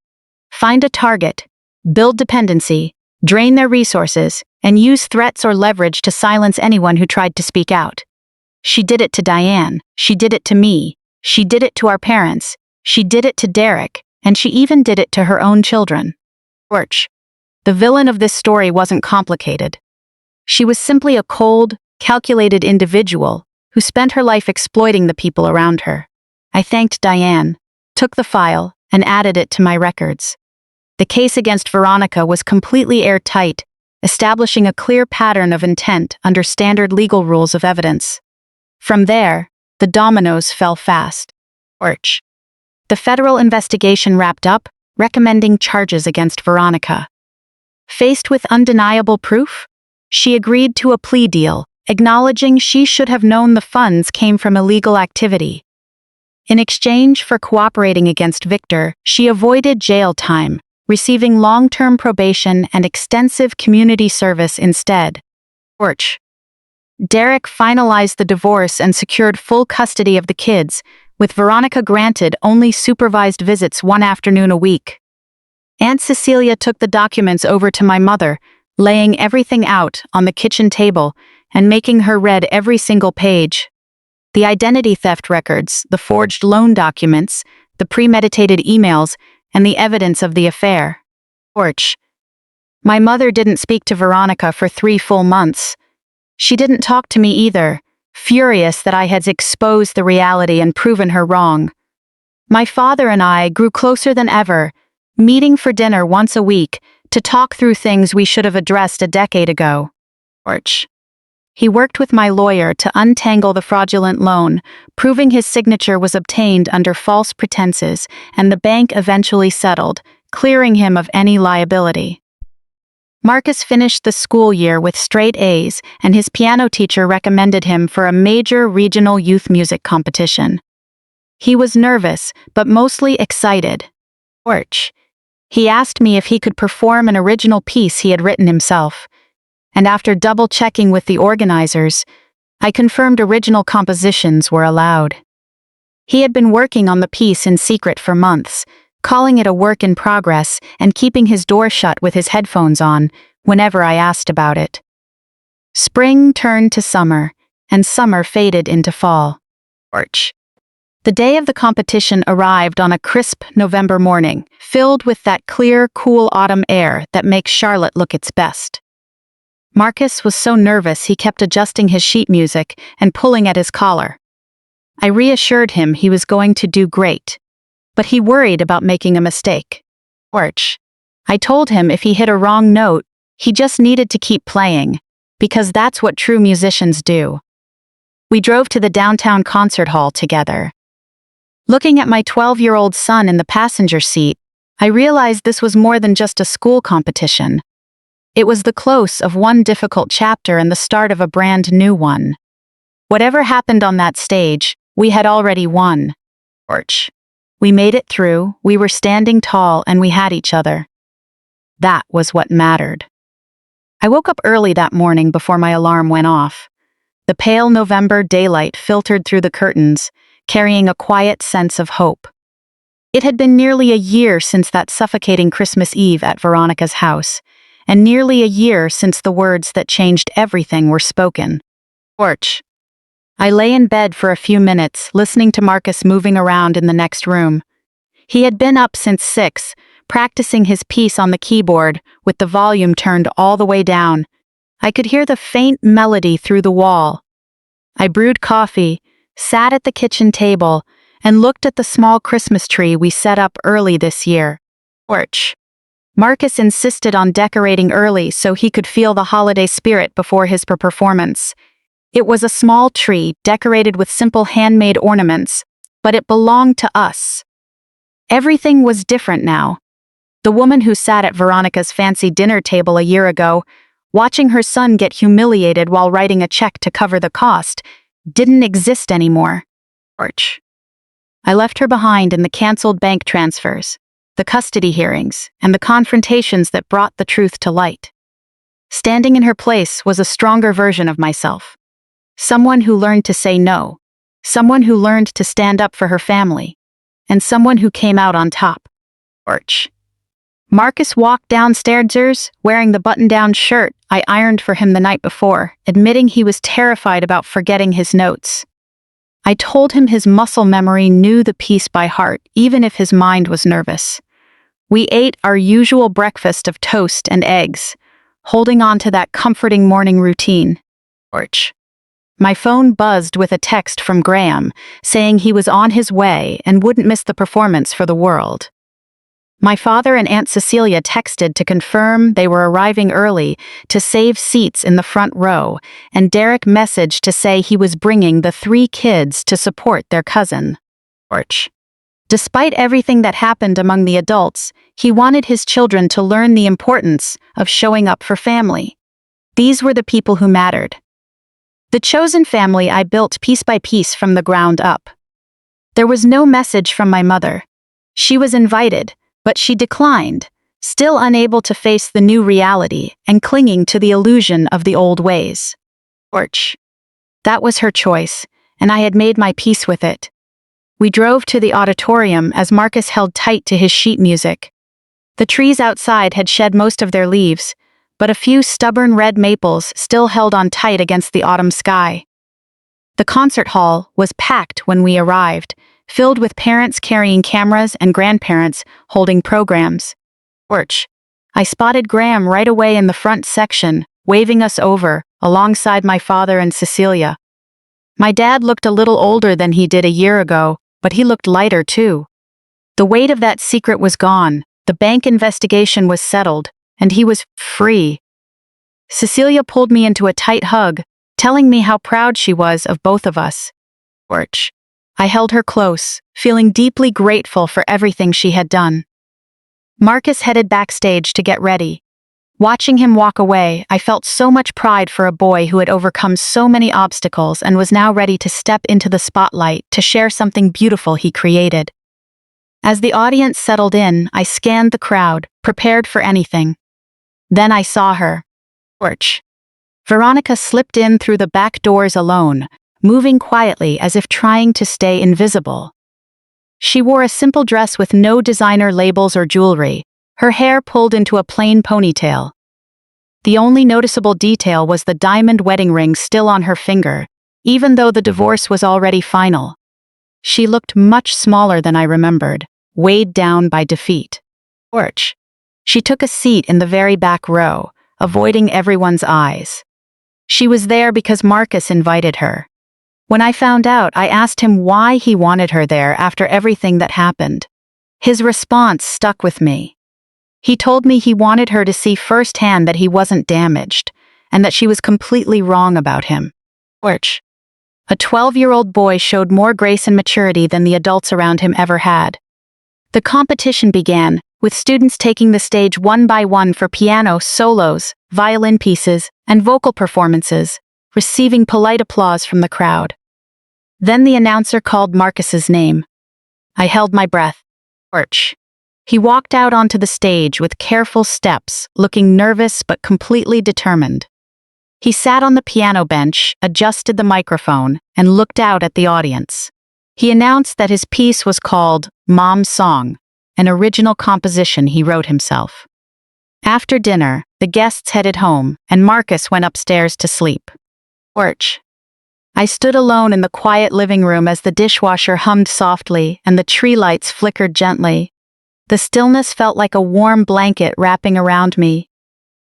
find a target, build dependency, drain their resources, and use threats or leverage to silence anyone who tried to speak out. She did it to Diane, she did it to me, she did it to our parents, she did it to Derek, and she even did it to her own children. The villain of this story wasn't complicated. She was simply a cold, calculated individual who spent her life exploiting the people around her. I thanked Diane, took the file, and added it to my records. The case against Veronica was completely airtight, establishing a clear pattern of intent under standard legal rules of evidence. From there, the dominoes fell fast. The federal investigation wrapped up, recommending charges against Veronica. Faced with undeniable proof, she agreed to a plea deal, acknowledging she should have known the funds came from illegal activity. In exchange for cooperating against Victor, she avoided jail time, receiving long-term probation and extensive community service instead. Porch. Derek finalized the divorce and secured full custody of the kids, with Veronica granted only supervised visits one afternoon a week. Aunt Cecilia took the documents over to my mother, laying everything out on the kitchen table and making her read every single page. The identity theft records, the forged loan documents, the premeditated emails, and the evidence of the affair. Porch. My mother didn't speak to Veronica for 3 full months. She didn't talk to me either, furious that I had exposed the reality and proven her wrong. My father and I grew closer than ever, meeting for dinner once a week to talk through things we should have addressed a decade ago. Porch. He worked with my lawyer to untangle the fraudulent loan, proving his signature was obtained under false pretenses, and the bank eventually settled, clearing him of any liability. Marcus finished the school year with straight A's, and his piano teacher recommended him for a major regional youth music competition. He was nervous, but mostly excited. Porch. He asked me if he could perform an original piece he had written himself. And after double-checking with the organizers, I confirmed original compositions were allowed. He had been working on the piece in secret for months, calling it a work in progress and keeping his door shut with his headphones on whenever I asked about it. Spring turned to summer, and summer faded into fall. Porch. The day of the competition arrived on a crisp November morning, filled with that clear, cool autumn air that makes Charlotte look its best. Marcus was so nervous he kept adjusting his sheet music and pulling at his collar. I reassured him he was going to do great, but he worried about making a mistake. Porch. I told him if he hit a wrong note, he just needed to keep playing, because that's what true musicians do. We drove to the downtown concert hall together. Looking at my 12-year-old son in the passenger seat, I realized this was more than just a school competition. It was the close of one difficult chapter and the start of a brand new one. Whatever happened on that stage, we had already won. Porch. We made it through, we were standing tall, and we had each other. That was what mattered. I woke up early that morning before my alarm went off. The pale November daylight filtered through the curtains, carrying a quiet sense of hope. It had been nearly a year since that suffocating Christmas Eve at Veronica's house, and nearly a year since the words that changed everything were spoken. Porch. I lay in bed for a few minutes, listening to Marcus moving around in the next room. He had been up since 6, practicing his piece on the keyboard, with the volume turned all the way down. I could hear the faint melody through the wall. I brewed coffee, sat at the kitchen table, and looked at the small Christmas tree we set up early this year. Porch. Marcus insisted on decorating early so he could feel the holiday spirit before his performance. It was a small tree decorated with simple handmade ornaments, but it belonged to us. Everything was different now. The woman who sat at Veronica's fancy dinner table a year ago, watching her son get humiliated while writing a check to cover the cost, didn't exist anymore. Porch. I left her behind in the canceled bank transfers, the custody hearings, and the confrontations that brought the truth to light. Standing in her place was a stronger version of myself. Someone who learned to say no, someone who learned to stand up for her family, and someone who came out on top. Porch. Marcus walked downstairs wearing the button-down shirt I ironed for him the night before, admitting he was terrified about forgetting his notes. I told him his muscle memory knew the piece by heart, even if his mind was nervous. We ate our usual breakfast of toast and eggs, holding on to that comforting morning routine. Porch. My phone buzzed with a text from Graham, saying he was on his way and wouldn't miss the performance for the world. My father and Aunt Cecilia texted to confirm they were arriving early to save seats in the front row, and Derek messaged to say he was bringing the 3 kids to support their cousin. Porch. Despite everything that happened among the adults, he wanted his children to learn the importance of showing up for family. These were the people who mattered. The chosen family I built piece by piece from the ground up. There was no message from my mother. She was invited, but she declined, still unable to face the new reality and clinging to the illusion of the old ways. Orch. That was her choice, and I had made my peace with it. We drove to the auditorium as Marcus held tight to his sheet music. The trees outside had shed most of their leaves, but a few stubborn red maples still held on tight against the autumn sky. The concert hall was packed when we arrived, filled with parents carrying cameras and grandparents holding programs. Orch. I spotted Graham right away in the front section, waving us over, alongside my father and Cecilia. My dad looked a little older than he did a year ago, but he looked lighter too. The weight of that secret was gone, the bank investigation was settled, and he was free. Cecilia pulled me into a tight hug, telling me how proud she was of both of us. Orch. I held her close, feeling deeply grateful for everything she had done. Marcus headed backstage to get ready. Watching him walk away, I felt so much pride for a boy who had overcome so many obstacles and was now ready to step into the spotlight to share something beautiful he created. As the audience settled in, I scanned the crowd, prepared for anything. Then I saw her. Orch. Veronica slipped in through the back doors alone, moving quietly as if trying to stay invisible. She wore a simple dress with no designer labels or jewelry, her hair pulled into a plain ponytail. The only noticeable detail was the diamond wedding ring still on her finger, even though the divorce was already final. She looked much smaller than I remembered, weighed down by defeat. Orch. She took a seat in the very back row, avoiding everyone's eyes. She was there because Marcus invited her. When I found out, I asked him why he wanted her there after everything that happened. His response stuck with me. He told me he wanted her to see firsthand that he wasn't damaged, and that she was completely wrong about him. Orch. A 12-year-old boy showed more grace and maturity than the adults around him ever had. The competition began, with students taking the stage one by one for piano solos, violin pieces, and vocal performances, receiving polite applause from the crowd. Then the announcer called Marcus's name. I held my breath. Orch. He walked out onto the stage with careful steps, looking nervous but completely determined. He sat on the piano bench, adjusted the microphone, and looked out at the audience. He announced that his piece was called Mom's Song, an original composition he wrote himself. After dinner, the guests headed home, and Marcus went upstairs to sleep. Orch. I stood alone in the quiet living room as the dishwasher hummed softly and the tree lights flickered gently. The stillness felt like a warm blanket wrapping around me.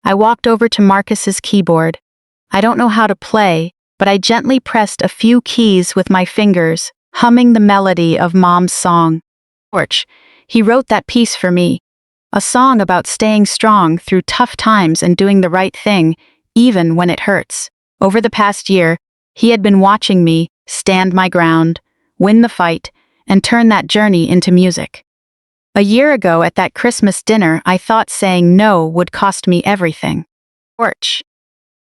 I walked over to Marcus's keyboard. I don't know how to play, but I gently pressed a few keys with my fingers, humming the melody of Mom's Song. Orch. He wrote that piece for me. A song about staying strong through tough times and doing the right thing, even when it hurts. Over the past year, he had been watching me stand my ground, win the fight, and turn that journey into music. A year ago at that Christmas dinner, I thought saying no would cost me everything. Orch.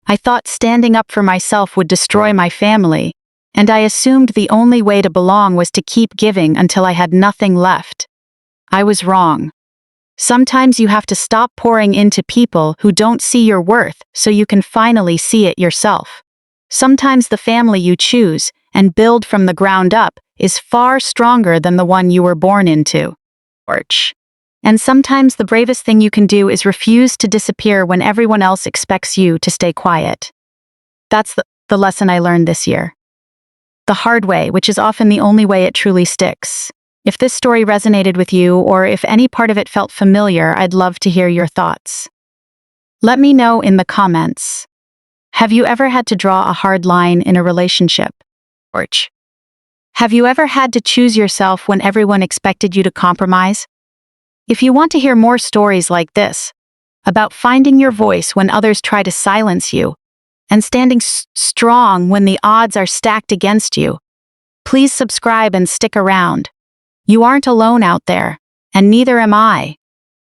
I thought standing up for myself would destroy my family, and I assumed the only way to belong was to keep giving until I had nothing left. I was wrong. Sometimes you have to stop pouring into people who don't see your worth so you can finally see it yourself. Sometimes the family you choose and build from the ground up is far stronger than the one you were born into. Orch. And sometimes the bravest thing you can do is refuse to disappear when everyone else expects you to stay quiet. That's the lesson I learned this year. The hard way, which is often the only way it truly sticks. If this story resonated with you, or if any part of it felt familiar, I'd love to hear your thoughts. Let me know in the comments. Have you ever had to draw a hard line in a relationship? Orch. Have you ever had to choose yourself when everyone expected you to compromise? If you want to hear more stories like this, about finding your voice when others try to silence you, and standing strong when the odds are stacked against you, please subscribe and stick around. You aren't alone out there, and neither am I.